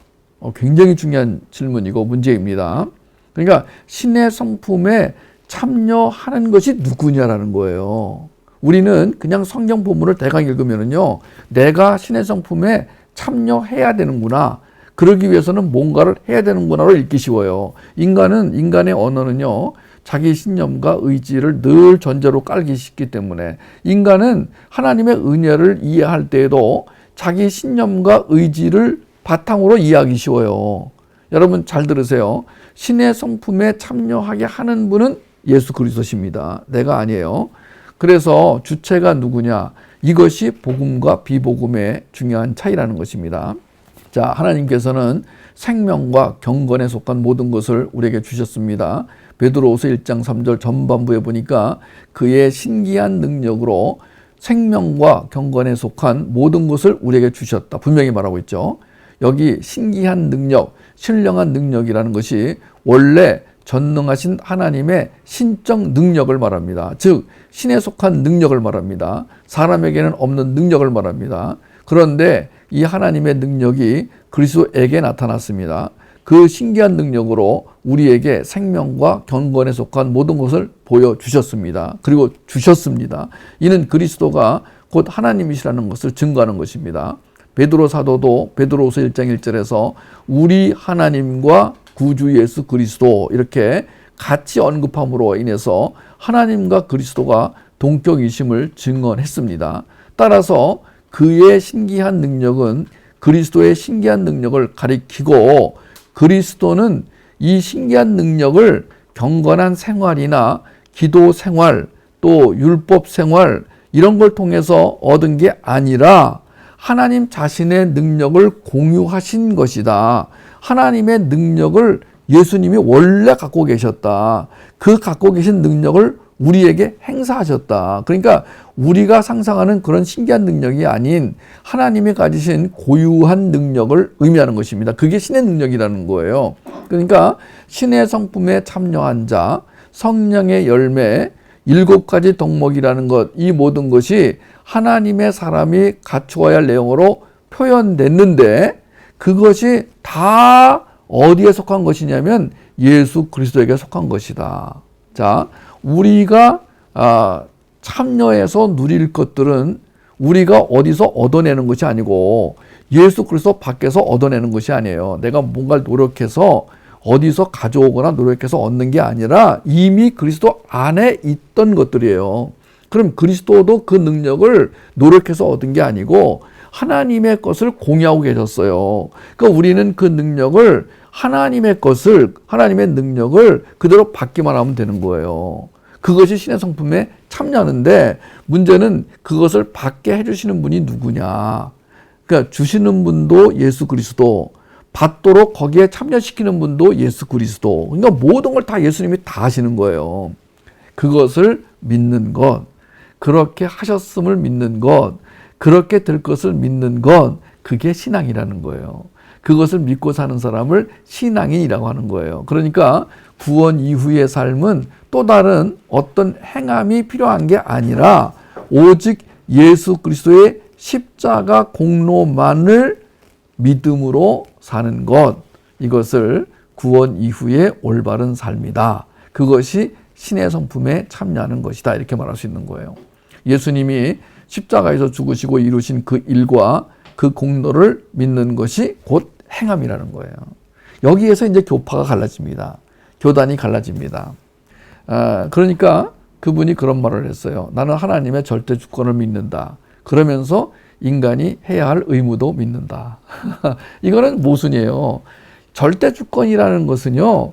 굉장히 중요한 질문이고 문제입니다. 그러니까 신의 성품에 참여하는 것이 누구냐라는 거예요. 우리는 그냥 성경 본문을 대강 읽으면은요, 내가 신의 성품에 참여해야 되는구나, 그러기 위해서는 뭔가를 해야 되는구나로 읽기 쉬워요. 인간의 언어는요, 자기 신념과 의지를 늘 전제로 깔기 쉽기 때문에 인간은 하나님의 은혜를 이해할 때에도 자기 신념과 의지를 바탕으로 이해하기 쉬워요. 여러분 잘 들으세요. 신의 성품에 참여하게 하는 분은 예수 그리스도십니다. 내가 아니에요. 그래서 주체가 누구냐? 이것이 복음과 비복음의 중요한 차이라는 것입니다. 자, 하나님께서는 생명과 경건에 속한 모든 것을 우리에게 주셨습니다. 베드로후서 1장 3절 전반부에 보니까 그의 신기한 능력으로 생명과 경건에 속한 모든 것을 우리에게 주셨다. 분명히 말하고 있죠. 여기 신기한 능력, 신령한 능력이라는 것이 원래 전능하신 하나님의 신적 능력을 말합니다. 즉 신에 속한 능력을 말합니다. 사람에게는 없는 능력을 말합니다. 그런데 이 하나님의 능력이 그리스도에게 나타났습니다. 그 신기한 능력으로 우리에게 생명과 경건에 속한 모든 것을 보여주셨습니다. 그리고 주셨습니다. 이는 그리스도가 곧 하나님이시라는 것을 증거하는 것입니다. 베드로 사도도 베드로후서 1장 1절에서 우리 하나님과 구주 예수 그리스도 이렇게 같이 언급함으로 인해서 하나님과 그리스도가 동격이심을 증언했습니다. 따라서 그의 신기한 능력은 그리스도의 신기한 능력을 가리키고 그리스도는 이 신기한 능력을 경건한 생활이나 기도 생활 또 율법 생활 이런 걸 통해서 얻은 게 아니라 하나님 자신의 능력을 공유하신 것이다. 하나님의 능력을 예수님이 원래 갖고 계셨다. 그 갖고 계신 능력을 우리에게 행사하셨다. 그러니까 우리가 상상하는 그런 신기한 능력이 아닌 하나님이 가지신 고유한 능력을 의미하는 것입니다. 그게 신의 능력이라는 거예요. 그러니까 신의 성품에 참여한 자, 성령의 열매, 7가지 덕목이라는 것, 이 모든 것이 하나님의 사람이 갖추어야 할 내용으로 표현됐는데 그것이 다 어디에 속한 것이냐면 예수 그리스도에게 속한 것이다. 자, 우리가 참여해서 누릴 것들은 우리가 어디서 얻어내는 것이 아니고 예수 그리스도 밖에서 얻어내는 것이 아니에요. 내가 뭔가를 노력해서 어디서 가져오거나 노력해서 얻는 게 아니라 이미 그리스도 안에 있던 것들이에요. 그럼 그리스도도 그 능력을 노력해서 얻은 게 아니고 하나님의 것을 공유하고 계셨어요. 그러니까 우리는 그 능력을 하나님의 능력을 그대로 받기만 하면 되는 거예요. 그것이 신의 성품에 참여하는데 문제는 그것을 받게 해주시는 분이 누구냐. 그러니까 주시는 분도 예수 그리스도, 받도록 거기에 참여시키는 분도 예수 그리스도. 그러니까 모든 걸 다 예수님이 다 하시는 거예요. 그것을 믿는 것, 그렇게 하셨음을 믿는 것, 그렇게 될 것을 믿는 것, 그게 신앙이라는 거예요. 그것을 믿고 사는 사람을 신앙인이라고 하는 거예요. 그러니까 구원 이후의 삶은 또 다른 어떤 행함이 필요한 게 아니라 오직 예수 그리스도의 십자가 공로만을 믿음으로 사는 것, 이것을 구원 이후의 올바른 삶이다. 그것이 신의 성품에 참여하는 것이다. 이렇게 말할 수 있는 거예요. 예수님이 십자가에서 죽으시고 이루신 그 일과 그 공로를 믿는 것이 곧 행함이라는 거예요. 여기에서 이제 교파가 갈라집니다. 교단이 갈라집니다. 그러니까 그분이 그런 말을 했어요. 나는 하나님의 절대 주권을 믿는다. 그러면서 인간이 해야 할 의무도 믿는다. 이거는 모순이에요. 절대 주권이라는 것은요,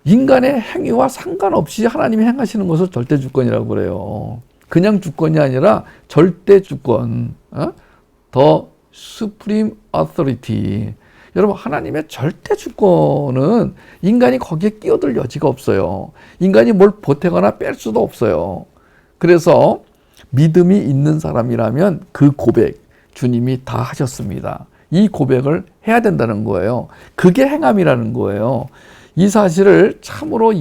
인간의 행위와 상관없이 하나님이 행하시는 것을 절대 주권이라고 그래요. 그냥 주권이 아니라 절대 주권, The Supreme Authority. 여러분, 하나님의 절대 주권은 인간이 거기에 끼어들 여지가 없어요. 인간이 뭘 보태거나 뺄 수도 없어요. 그래서 믿음이 있는 사람이라면 그 고백, 주님이 다 하셨습니다. 이 고백을 해야 된다는 거예요. 그게 행함이라는 거예요. 이 사실을 참으로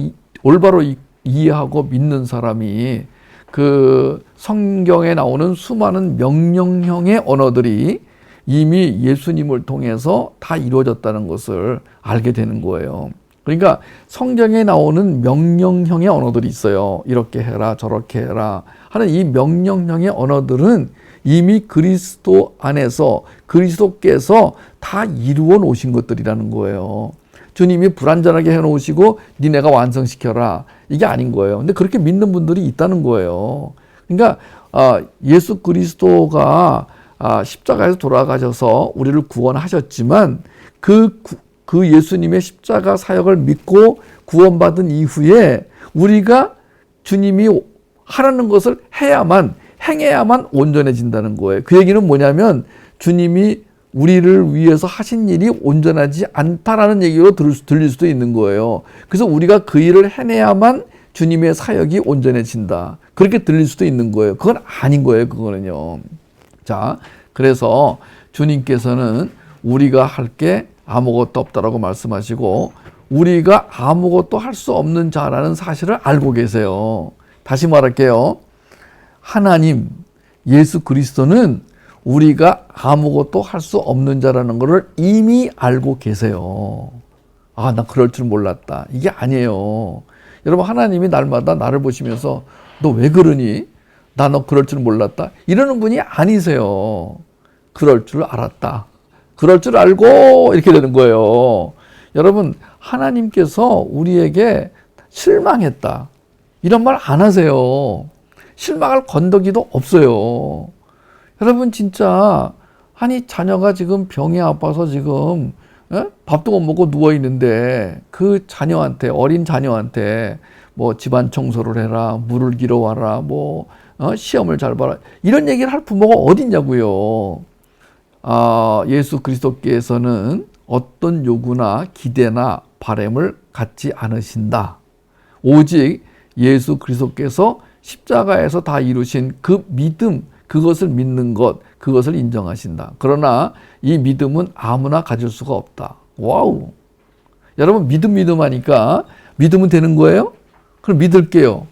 올바로 이해하고 믿는 사람이 그 성경에 나오는 수많은 명령형의 언어들이 이미 예수님을 통해서 다 이루어졌다는 것을 알게 되는 거예요. 그러니까 성경에 나오는 명령형의 언어들이 있어요. 이렇게 해라, 저렇게 해라 하는 이 명령형의 언어들은 이미 그리스도 안에서 그리스도께서 다 이루어 놓으신 것들이라는 거예요. 주님이 불완전하게 해놓으시고 니네가 완성시켜라, 이게 아닌 거예요. 근데 그렇게 믿는 분들이 있다는 거예요. 그러니까 예수 그리스도가 십자가에서 돌아가셔서 우리를 구원하셨지만 그 예수님의 십자가 사역을 믿고 구원받은 이후에 우리가 주님이 하라는 것을 행해야만 온전해진다는 거예요. 그 얘기는 뭐냐면 주님이 우리를 위해서 하신 일이 온전하지 않다라는 얘기로 들릴 수도 있는 거예요. 그래서 우리가 그 일을 해내야만 주님의 사역이 온전해진다, 그렇게 들릴 수도 있는 거예요. 그건 아닌 거예요. 그거는요. 자, 그래서 주님께서는 우리가 할 게 아무것도 없다라고 말씀하시고 우리가 아무것도 할 수 없는 자라는 사실을 알고 계세요. 다시 말할게요. 하나님, 예수 그리스도는 우리가 아무것도 할 수 없는 자라는 것을 이미 알고 계세요. 아, 나 그럴 줄 몰랐다. 이게 아니에요. 여러분, 하나님이 날마다 나를 보시면서 너 왜 그러니? 나 너 그럴 줄 몰랐다. 이러는 분이 아니세요. 그럴 줄 알았다. 그럴 줄 알고 이렇게 되는 거예요. 여러분, 하나님께서 우리에게 실망했다. 이런 말 안 하세요. 실망할 건더기도 없어요. 여러분, 진짜 아니 자녀가 지금 병이 아파서 지금 밥도 못 먹고 누워 있는데 그 자녀한테, 어린 자녀한테 뭐 집안 청소를 해라, 물을 길어 와라, 뭐 시험을 잘 봐라, 이런 얘기를 할 부모가 어딨냐고요. 예수 그리스도께서는 어떤 요구나 기대나 바램을 갖지 않으신다. 오직 예수 그리스도께서 십자가에서 다 이루신 그 믿음, 그것을 믿는 것, 그것을 인정하신다. 그러나 이 믿음은 아무나 가질 수가 없다. 와우. 여러분, 믿음 하니까 믿으면 되는 거예요? 그럼 믿을게요.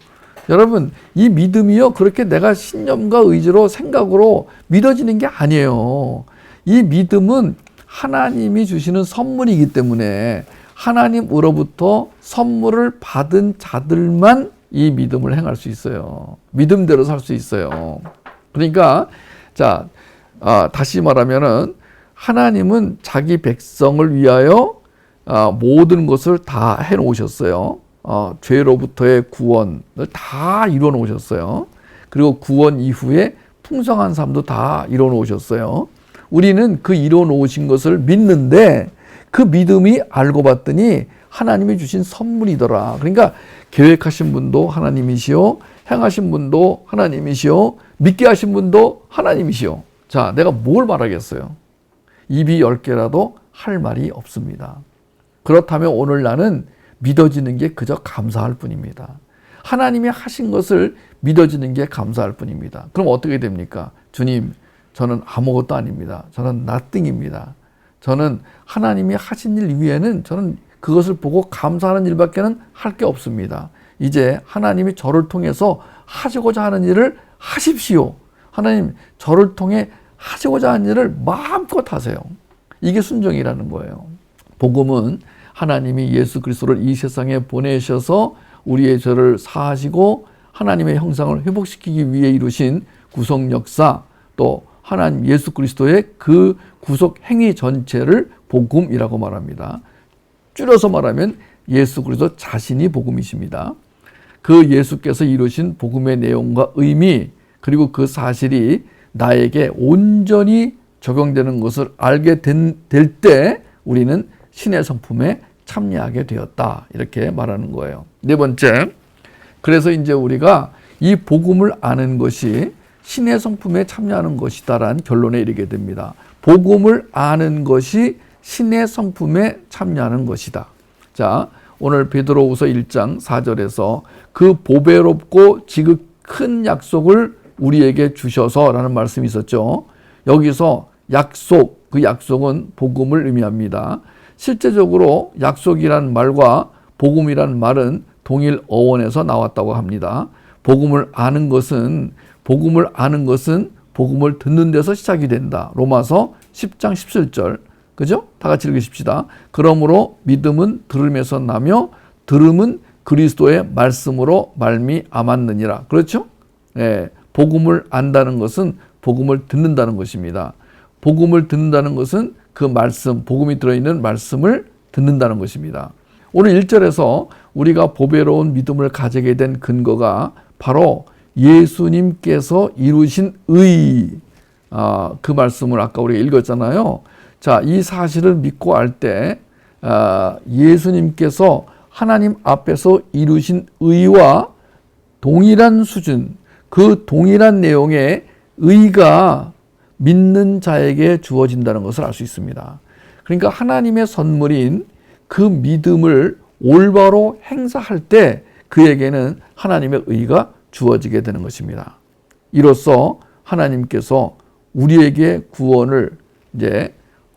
여러분, 이 믿음이요, 그렇게 내가 신념과 의지로 생각으로 믿어지는 게 아니에요. 이 믿음은 하나님이 주시는 선물이기 때문에 하나님으로부터 선물을 받은 자들만 이 믿음을 행할 수 있어요. 믿음대로 살 수 있어요. 그러니까 자, 다시 말하면은 하나님은 자기 백성을 위하여 모든 것을 다 해놓으셨어요. 죄로부터의 구원을 다 이루어 놓으셨어요. 그리고 구원 이후에 풍성한 삶도 다 이루어 놓으셨어요. 우리는 그 이루어 놓으신 것을 믿는데 그 믿음이 알고 봤더니 하나님이 주신 선물이더라. 그러니까 계획하신 분도 하나님이시오, 행하신 분도 하나님이시오, 믿게 하신 분도 하나님이시오. 자, 내가 뭘 말하겠어요? 입이 10개라도 할 말이 없습니다. 그렇다면 오늘 나는 믿어지는 게 그저 감사할 뿐입니다. 하나님이 하신 것을 믿어지는 게 감사할 뿐입니다. 그럼 어떻게 됩니까? 주님, 저는 아무것도 아닙니다. 저는 nothing입니다. 저는 하나님이 하신 일 위에는 저는 그것을 보고 감사하는 일밖에 할 게 없습니다. 이제 하나님이 저를 통해서 하시고자 하는 일을 하십시오. 하나님, 저를 통해 하시고자 하는 일을 마음껏 하세요. 이게 순종이라는 거예요. 복음은 하나님이 예수 그리스도를 이 세상에 보내셔서 우리의 죄를 사하시고 하나님의 형상을 회복시키기 위해 이루신 구속 역사, 또 하나님 예수 그리스도의 그 구속 행위 전체를 복음이라고 말합니다. 줄여서 말하면 예수 그리스도 자신이 복음이십니다. 그 예수께서 이루신 복음의 내용과 의미, 그리고 그 사실이 나에게 온전히 적용되는 것을 알게 될 때 우리는 신의 성품에 참여하게 되었다. 이렇게 말하는 거예요. 네 번째, 그래서 이제 우리가 이 복음을 아는 것이 신의 성품에 참여하는 것이다라는 결론에 이르게 됩니다. 복음을 아는 것이 신의 성품에 참여하는 것이다. 자, 오늘 베드로후서 1장 4절에서 그 보배롭고 지극 큰 약속을 우리에게 주셔서라는 말씀이 있었죠. 여기서 약속, 그 약속은 복음을 의미합니다. 실제적으로 약속이란 말과 복음이란 말은 동일 어원에서 나왔다고 합니다. 복음을 아는 것은 복음을 듣는 데서 시작이 된다. 로마서 10장 17절. 그죠? 다 같이 읽으십시다. 그러므로 믿음은 들음에서 나며 들음은 그리스도의 말씀으로 말미암았느니라. 그렇죠? 예, 복음을 안다는 것은 복음을 듣는다는 것입니다. 복음을 듣는다는 것은 그 말씀, 복음이 들어있는 말씀을 듣는다는 것입니다. 오늘 1절에서 우리가 보배로운 믿음을 가지게 된 근거가 바로 예수님께서 이루신 의, 그 말씀을 아까 우리가 읽었잖아요. 자, 이 사실을 믿고 알 때 예수님께서 하나님 앞에서 이루신 의와 동일한 수준, 그 동일한 내용의 의가 믿는 자에게 주어진다는 것을 알 수 있습니다. 그러니까 하나님의 선물인 그 믿음을 올바로 행사할 때 그에게는 하나님의 의가 주어지게 되는 것입니다. 이로써 하나님께서 우리에게 구원을 이제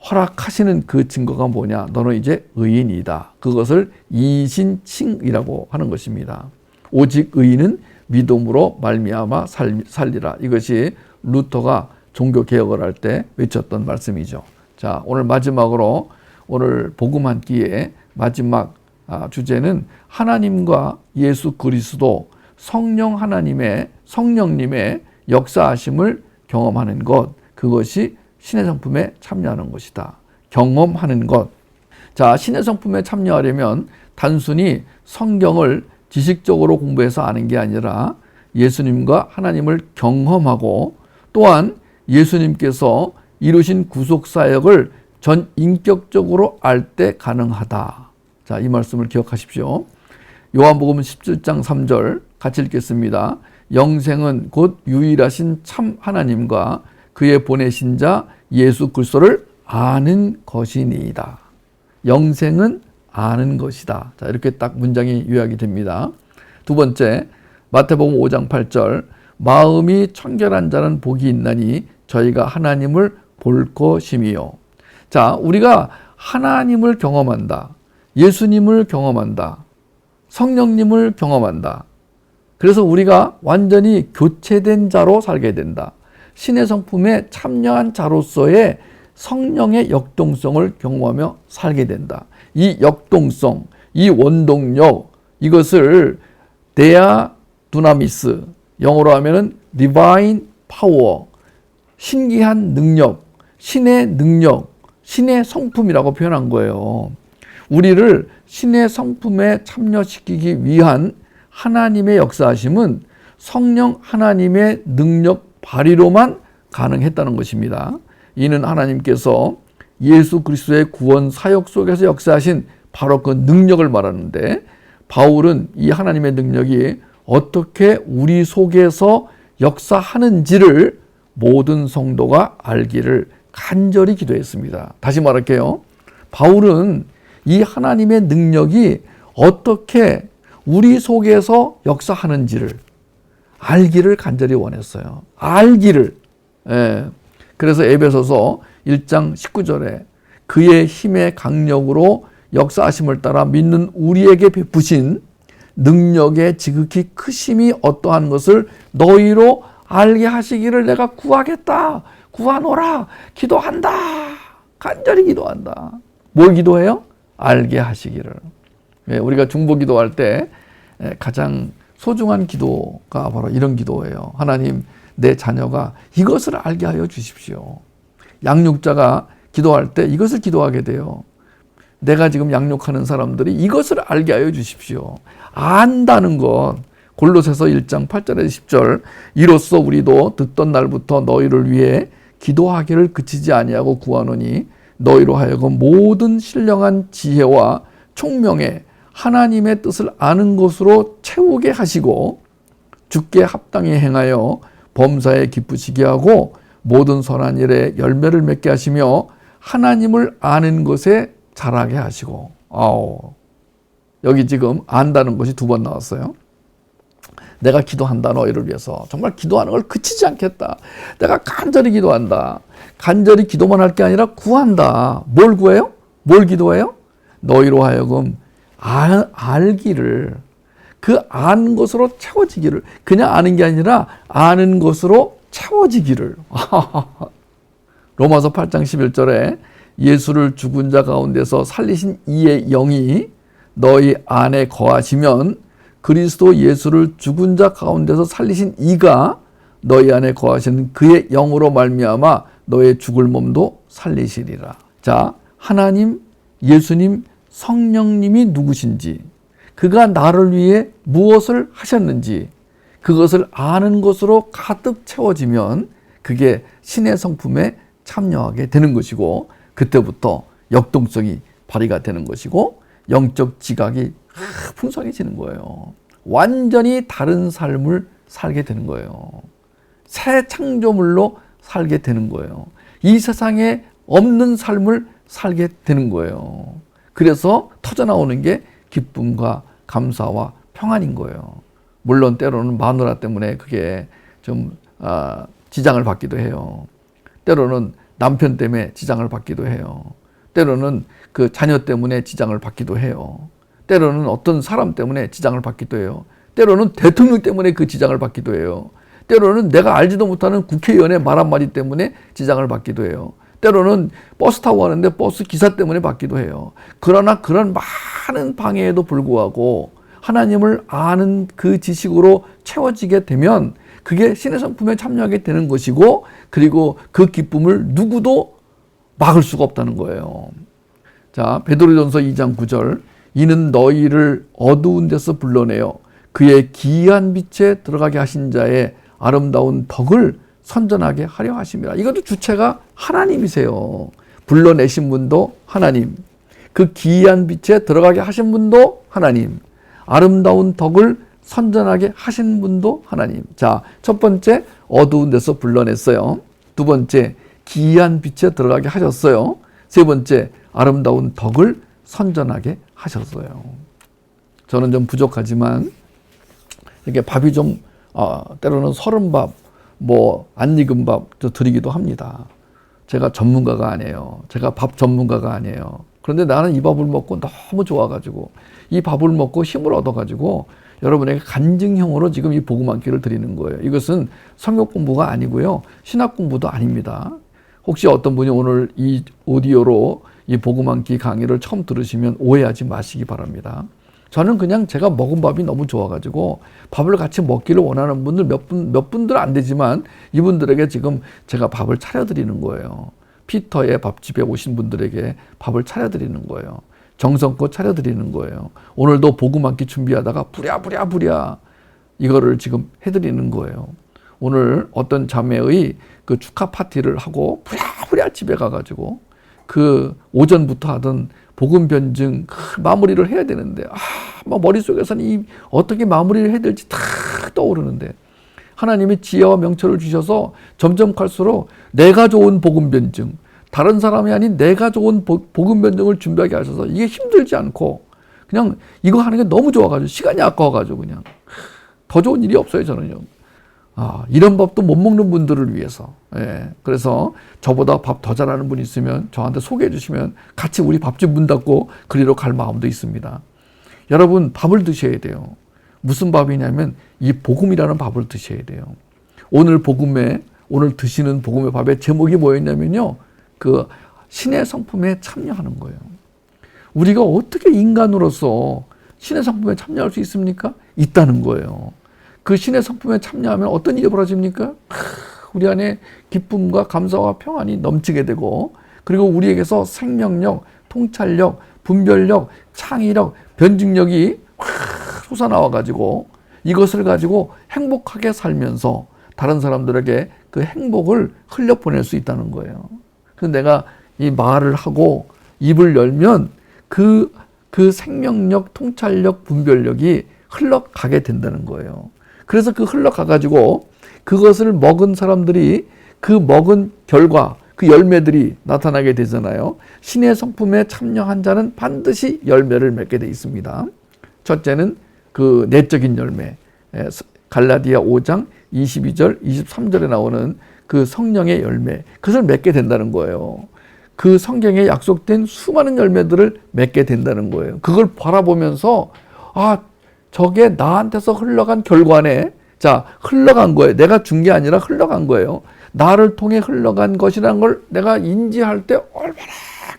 허락하시는 그 증거가 뭐냐? 너는 이제 의인이다. 그것을 이신칭이라고 하는 것입니다. 오직 의인은 믿음으로 말미암아 살리라. 이것이 루터가 종교 개혁을 할 때 외쳤던 말씀이죠. 자, 오늘 마지막으로 오늘 복음 한 끼에 마지막 주제는 하나님과 예수 그리스도 성령님의 역사하심을 경험하는 것, 그것이 신의 성품에 참여하는 것이다. 경험하는 것. 자, 신의 성품에 참여하려면 단순히 성경을 지식적으로 공부해서 아는 게 아니라 예수님과 하나님을 경험하고 또한 예수님께서 이루신 구속사역을 전 인격적으로 알 때 가능하다. 자, 이 말씀을 기억하십시오. 요한복음 17장 3절 같이 읽겠습니다. 영생은 곧 유일하신 참 하나님과 그의 보내신 자 예수 그리스도를 아는 것이니이다. 영생은 아는 것이다. 자, 이렇게 딱 문장이 요약이 됩니다. 두 번째, 마태복음 5장 8절 마음이 청결한 자는 복이 있나니 저희가 하나님을 볼 것임이요. 자, 우리가 하나님을 경험한다. 예수님을 경험한다. 성령님을 경험한다. 그래서 우리가 완전히 교체된 자로 살게 된다. 신의 성품에 참여한 자로서의 성령의 역동성을 경험하며 살게 된다. 이 역동성, 이 원동력, 이것을 데아 두나미스, 영어로 하면은 divine power, 신기한 능력, 신의 능력, 신의 성품이라고 표현한 거예요. 우리를 신의 성품에 참여시키기 위한 하나님의 역사하심은 성령 하나님의 능력 발휘로만 가능했다는 것입니다. 이는 하나님께서 예수 그리스도의 구원 사역 속에서 역사하신 바로 그 능력을 말하는데, 바울은 이 하나님의 능력이 어떻게 우리 속에서 역사하는지를 모든 성도가 알기를 간절히 기도했습니다. 다시 말할게요. 바울은 이 하나님의 능력이 어떻게 우리 속에서 역사하는지를 알기를 간절히 원했어요. 알기를. 예. 그래서 에베소서 1장 19절에 그의 힘의 강력으로 역사하심을 따라 믿는 우리에게 베푸신 능력의 지극히 크심이 어떠한 것을 너희로 알게 하시기를 내가 구하겠다. 구하노라. 기도한다. 간절히 기도한다. 뭘 기도해요? 알게 하시기를. 우리가 중보 기도할 때 가장 소중한 기도가 바로 이런 기도예요. 하나님, 내 자녀가 이것을 알게 하여 주십시오. 양육자가 기도할 때 이것을 기도하게 돼요. 내가 지금 양육하는 사람들이 이것을 알게 하여 주십시오. 안다는 것. 골로새서 1장 8절에서 10절 이로써 우리도 듣던 날부터 너희를 위해 기도하기를 그치지 아니하고 구하노니 너희로 하여금 모든 신령한 지혜와 총명에 하나님의 뜻을 아는 것으로 채우게 하시고 주께 합당히 행하여 범사에 기쁘시게 하고 모든 선한 일에 열매를 맺게 하시며 하나님을 아는 것에 자라게 하시고. 여기 지금 안다는 것이 2번 나왔어요. 내가 기도한다. 너희를 위해서 정말 기도하는 걸 그치지 않겠다. 내가 간절히 기도한다. 간절히 기도만 할 게 아니라 구한다. 뭘 구해요? 뭘 기도해요? 너희로 하여금 알기를, 그 아는 것으로 채워지기를. 그냥 아는 게 아니라 아는 것으로 채워지기를. 로마서 8장 11절에 예수를 죽은 자 가운데서 살리신 이의 영이 너희 안에 거하시면 그리스도 예수를 죽은 자 가운데서 살리신 이가 너희 안에 거하시는 그의 영으로 말미암아 너의 죽을 몸도 살리시리라. 자, 하나님, 예수님, 성령님이 누구신지, 그가 나를 위해 무엇을 하셨는지 그것을 아는 것으로 가득 채워지면 그게 신의 성품에 참여하게 되는 것이고, 그때부터 역동성이 발휘가 되는 것이고 영적 지각이 풍성해지는 거예요. 완전히 다른 삶을 살게 되는 거예요. 새 창조물로 살게 되는 거예요. 이 세상에 없는 삶을 살게 되는 거예요. 그래서 터져나오는 게 기쁨과 감사와 평안인 거예요. 물론 때로는 마누라 때문에 그게 좀 지장을 받기도 해요. 때로는 남편 때문에 지장을 받기도 해요. 때로는 그 자녀 때문에 지장을 받기도 해요. 때로는 어떤 사람 때문에 지장을 받기도 해요. 때로는 대통령 때문에 그 지장을 받기도 해요. 때로는 내가 알지도 못하는 국회의원의 말 한마디 때문에 지장을 받기도 해요. 때로는 버스 타고 가는데 버스 기사 때문에 받기도 해요. 그러나 그런 많은 방해에도 불구하고 하나님을 아는 그 지식으로 채워지게 되면 그게 신의 성품에 참여하게 되는 것이고, 그리고 그 기쁨을 누구도 막을 수가 없다는 거예요. 자, 베드로전서 2장 9절. 이는 너희를 어두운 데서 불러내어 그의 기이한 빛에 들어가게 하신 자의 아름다운 덕을 선전하게 하려 하심이라. 이것도 주체가 하나님이세요. 불러내신 분도 하나님, 그 기이한 빛에 들어가게 하신 분도 하나님, 아름다운 덕을 선전하게 하신 분도 하나님. 자, 첫 번째 어두운 데서 불러냈어요. 두 번째 기이한 빛에 들어가게 하셨어요. 세 번째 아름다운 덕을 선전하게 하셨어요. 저는 좀 부족하지만 이렇게 밥이 좀 때로는 서른밥, 안 익은 밥 드리기도 합니다. 제가 전문가가 아니에요. 제가 밥 전문가가 아니에요. 그런데 나는 이 밥을 먹고 너무 좋아가지고 이 밥을 먹고 힘을 얻어가지고 여러분에게 간증형으로 지금 이 복음 한 끼를 드리는 거예요. 이것은 성경 공부가 아니고요. 신학 공부도 아닙니다. 혹시 어떤 분이 오늘 이 오디오로 이 복음 한 끼 강의를 처음 들으시면 오해하지 마시기 바랍니다. 저는 그냥 제가 먹은 밥이 너무 좋아가지고 밥을 같이 먹기를 원하는 분들 몇 분들 안 되지만 이분들에게 지금 제가 밥을 차려드리는 거예요. 피터의 밥집에 오신 분들에게 밥을 차려드리는 거예요. 정성껏 차려드리는 거예요. 오늘도 복음 한 끼 준비하다가 부랴 이거를 지금 해드리는 거예요. 오늘 어떤 자매의 그 축하 파티를 하고 부랴 집에 가가지고 그 오전부터 하던 복음 변증 마무리를 해야 되는데 막 머릿속에서는 어떻게 마무리를 해야 될지 다 떠오르는데 하나님이 지혜와 명철을 주셔서 점점 갈수록 내가 좋은 복음 변증, 다른 사람이 아닌 내가 좋은 복음 변증을 준비하게 하셔서 이게 힘들지 않고 그냥 이거 하는 게 너무 좋아가지고 시간이 아까워가지고 그냥 더 좋은 일이 없어요. 저는요. 이런 밥도 못 먹는 분들을 위해서. 예. 그래서 저보다 밥 더 잘하는 분 있으면 저한테 소개해 주시면 같이 우리 밥집 문 닫고 그리로 갈 마음도 있습니다. 여러분 밥을 드셔야 돼요. 무슨 밥이냐면 이 복음이라는 밥을 드셔야 돼요. 오늘 드시는 복음의 밥의 제목이 뭐였냐면요. 그 신의 성품에 참여하는 거예요. 우리가 어떻게 인간으로서 신의 성품에 참여할 수 있습니까? 있다는 거예요. 그 신의 성품에 참여하면 어떤 일이 벌어집니까? 우리 안에 기쁨과 감사와 평안이 넘치게 되고, 그리고 우리에게서 생명력, 통찰력, 분별력, 창의력, 변증력이 솟아나와가지고 이것을 가지고 행복하게 살면서 다른 사람들에게 그 행복을 흘려보낼 수 있다는 거예요. 그래서 내가 이 말을 하고 입을 열면 그 생명력, 통찰력, 분별력이 흘러가게 된다는 거예요. 그래서 그 흘러가가지고 그것을 먹은 사람들이 그 먹은 결과, 그 열매들이 나타나게 되잖아요. 신의 성품에 참여한 자는 반드시 열매를 맺게 돼 있습니다. 첫째는 그 내적인 열매. 갈라디아 5장 22절, 23절에 나오는 그 성령의 열매. 그것을 맺게 된다는 거예요. 그 성경에 약속된 수많은 열매들을 맺게 된다는 거예요. 그걸 바라보면서 저게 나한테서 흘러간 결과네. 자, 흘러간 거예요. 내가 준 게 아니라 흘러간 거예요. 나를 통해 흘러간 것이라는 걸 내가 인지할 때 얼마나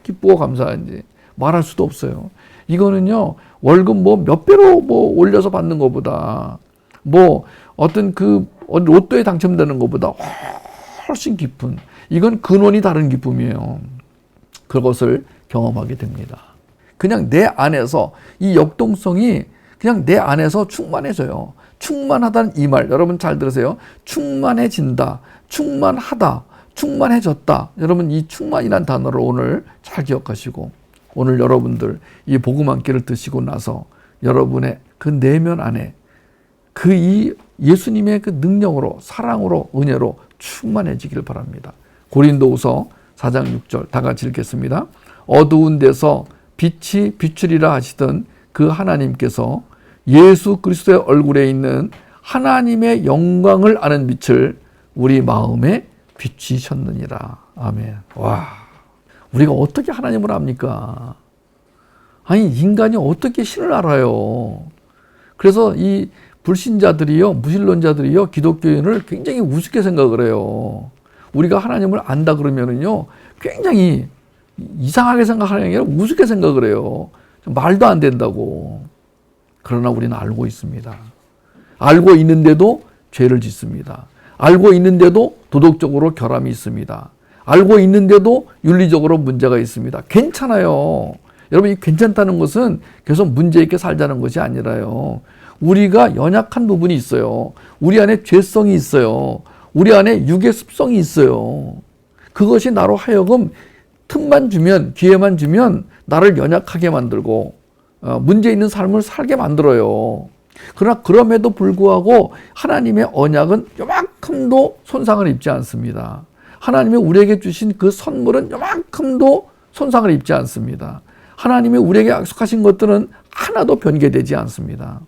기쁘고 감사한지 말할 수도 없어요. 이거는요, 월급 몇 배로 올려서 받는 것보다 어떤 로또에 당첨되는 것보다 훨씬 깊은, 이건 근원이 다른 기쁨이에요. 그것을 경험하게 됩니다. 그냥 내 안에서 이 역동성이 그냥 내 안에서 충만해져요. 충만하다는 이 말 여러분 잘 들으세요. 충만해진다, 충만하다, 충만해졌다. 여러분 이 충만이라는 단어를 오늘 잘 기억하시고, 오늘 여러분들 이 복음 한 끼를 드시고 나서 여러분의 그 내면 안에 이 예수님의 그 능력으로, 사랑으로, 은혜로 충만해지기를 바랍니다. 고린도후서 4장 6절 다 같이 읽겠습니다. 어두운 데서 빛이 비추리라 하시던 그 하나님께서 예수 그리스도의 얼굴에 있는 하나님의 영광을 아는 빛을 우리 마음에 비추셨느니라. 아멘. 와, 우리가 어떻게 하나님을 압니까? 아니, 인간이 어떻게 신을 알아요? 그래서 이 불신자들이요, 무신론자들이요, 기독교인을 굉장히 우습게 생각을 해요. 우리가 하나님을 안다 그러면은요, 굉장히 이상하게 생각하는 게 아니라 우습게 생각을 해요. 말도 안 된다고. 그러나 우리는 알고 있습니다. 알고 있는데도 죄를 짓습니다. 알고 있는데도 도덕적으로 결함이 있습니다. 알고 있는데도 윤리적으로 문제가 있습니다. 괜찮아요. 여러분, 이 괜찮다는 것은 계속 문제 있게 살자는 것이 아니라요. 우리가 연약한 부분이 있어요. 우리 안에 죄성이 있어요. 우리 안에 육의 습성이 있어요. 그것이 나로 하여금 틈만 주면, 기회만 주면 나를 연약하게 만들고 문제 있는 삶을 살게 만들어요. 그러나 그럼에도 불구하고 하나님의 언약은 요만큼도 손상을 입지 않습니다. 하나님이 우리에게 주신 그 선물은 요만큼도 손상을 입지 않습니다. 하나님이 우리에게 약속하신 것들은 하나도 변개되지 않습니다.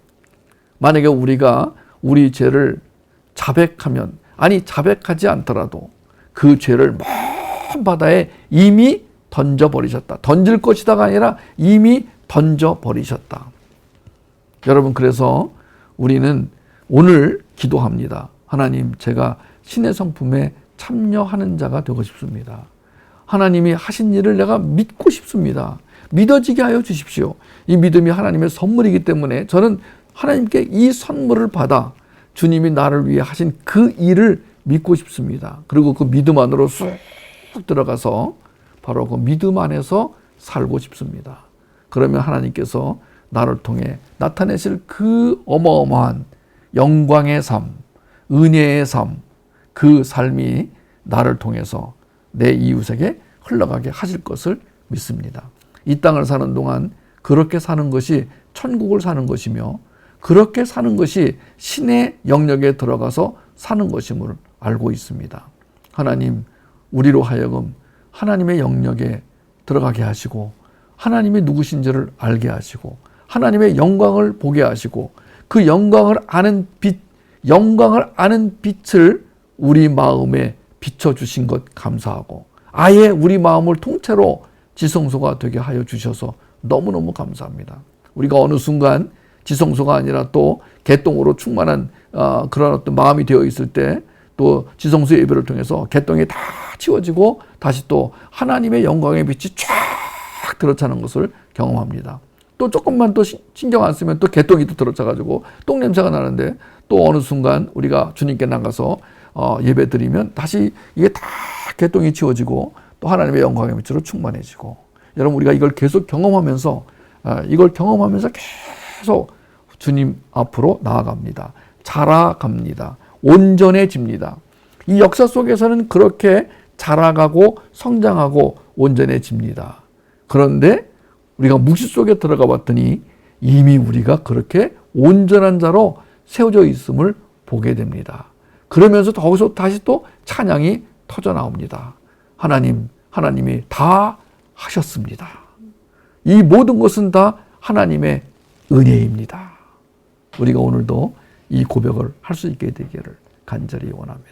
만약에 우리가 우리 죄를 자백하면, 아니 자백하지 않더라도 그 죄를 먼 바다에 이미 던져버리셨다. 던질 것이다가 아니라 이미 던져버리셨다. 여러분, 그래서 우리는 오늘 기도합니다. 하나님, 제가 신의 성품에 참여하는 자가 되고 싶습니다. 하나님이 하신 일을 내가 믿고 싶습니다. 믿어지게 하여 주십시오. 이 믿음이 하나님의 선물이기 때문에 저는 하나님께 이 선물을 받아 주님이 나를 위해 하신 그 일을 믿고 싶습니다. 그리고 그 믿음 안으로 쑥 들어가서 바로 그 믿음 안에서 살고 싶습니다. 그러면 하나님께서 나를 통해 나타내실 그 어마어마한 영광의 삶, 은혜의 삶, 그 삶이 나를 통해서 내 이웃에게 흘러가게 하실 것을 믿습니다. 이 땅을 사는 동안 그렇게 사는 것이 천국을 사는 것이며, 그렇게 사는 것이 신의 영역에 들어가서 사는 것임을 알고 있습니다. 하나님, 우리로 하여금 하나님의 영역에 들어가게 하시고, 하나님이 누구신지를 알게 하시고, 하나님의 영광을 보게 하시고, 그 영광을 아는 빛을 우리 마음에 비춰주신 것 감사하고, 아예 우리 마음을 통째로 지성소가 되게 하여 주셔서 너무너무 감사합니다. 우리가 어느 순간 지성소가 아니라 또 개똥으로 충만한 그런 어떤 마음이 되어 있을 때, 또 지성소 예배를 통해서 개똥이 다 치워지고 다시 또 하나님의 영광의 빛이 쫙 들어차는 것을 경험합니다. 또 조금만 또 신경 안 쓰면 또 개똥이 또 들어차가지고 똥 냄새가 나는데, 또 어느 순간 우리가 주님께 나가서 예배 드리면 다시 이게 다 개똥이 치워지고 또 하나님의 영광의 빛으로 충만해지고, 여러분, 우리가 이걸 계속 경험하면서 계속 주님 앞으로 나아갑니다. 자라갑니다. 온전해집니다. 이 역사 속에서는 그렇게 자라가고 성장하고 온전해집니다. 그런데 우리가 묵시 속에 들어가 봤더니 이미 우리가 그렇게 온전한 자로 세워져 있음을 보게 됩니다. 그러면서 거기서 다시 또 찬양이 터져 나옵니다. 하나님이 다 하셨습니다. 이 모든 것은 다 하나님의 은혜입니다. 우리가 오늘도 이 고백을 할 수 있게 되기를 간절히 원합니다.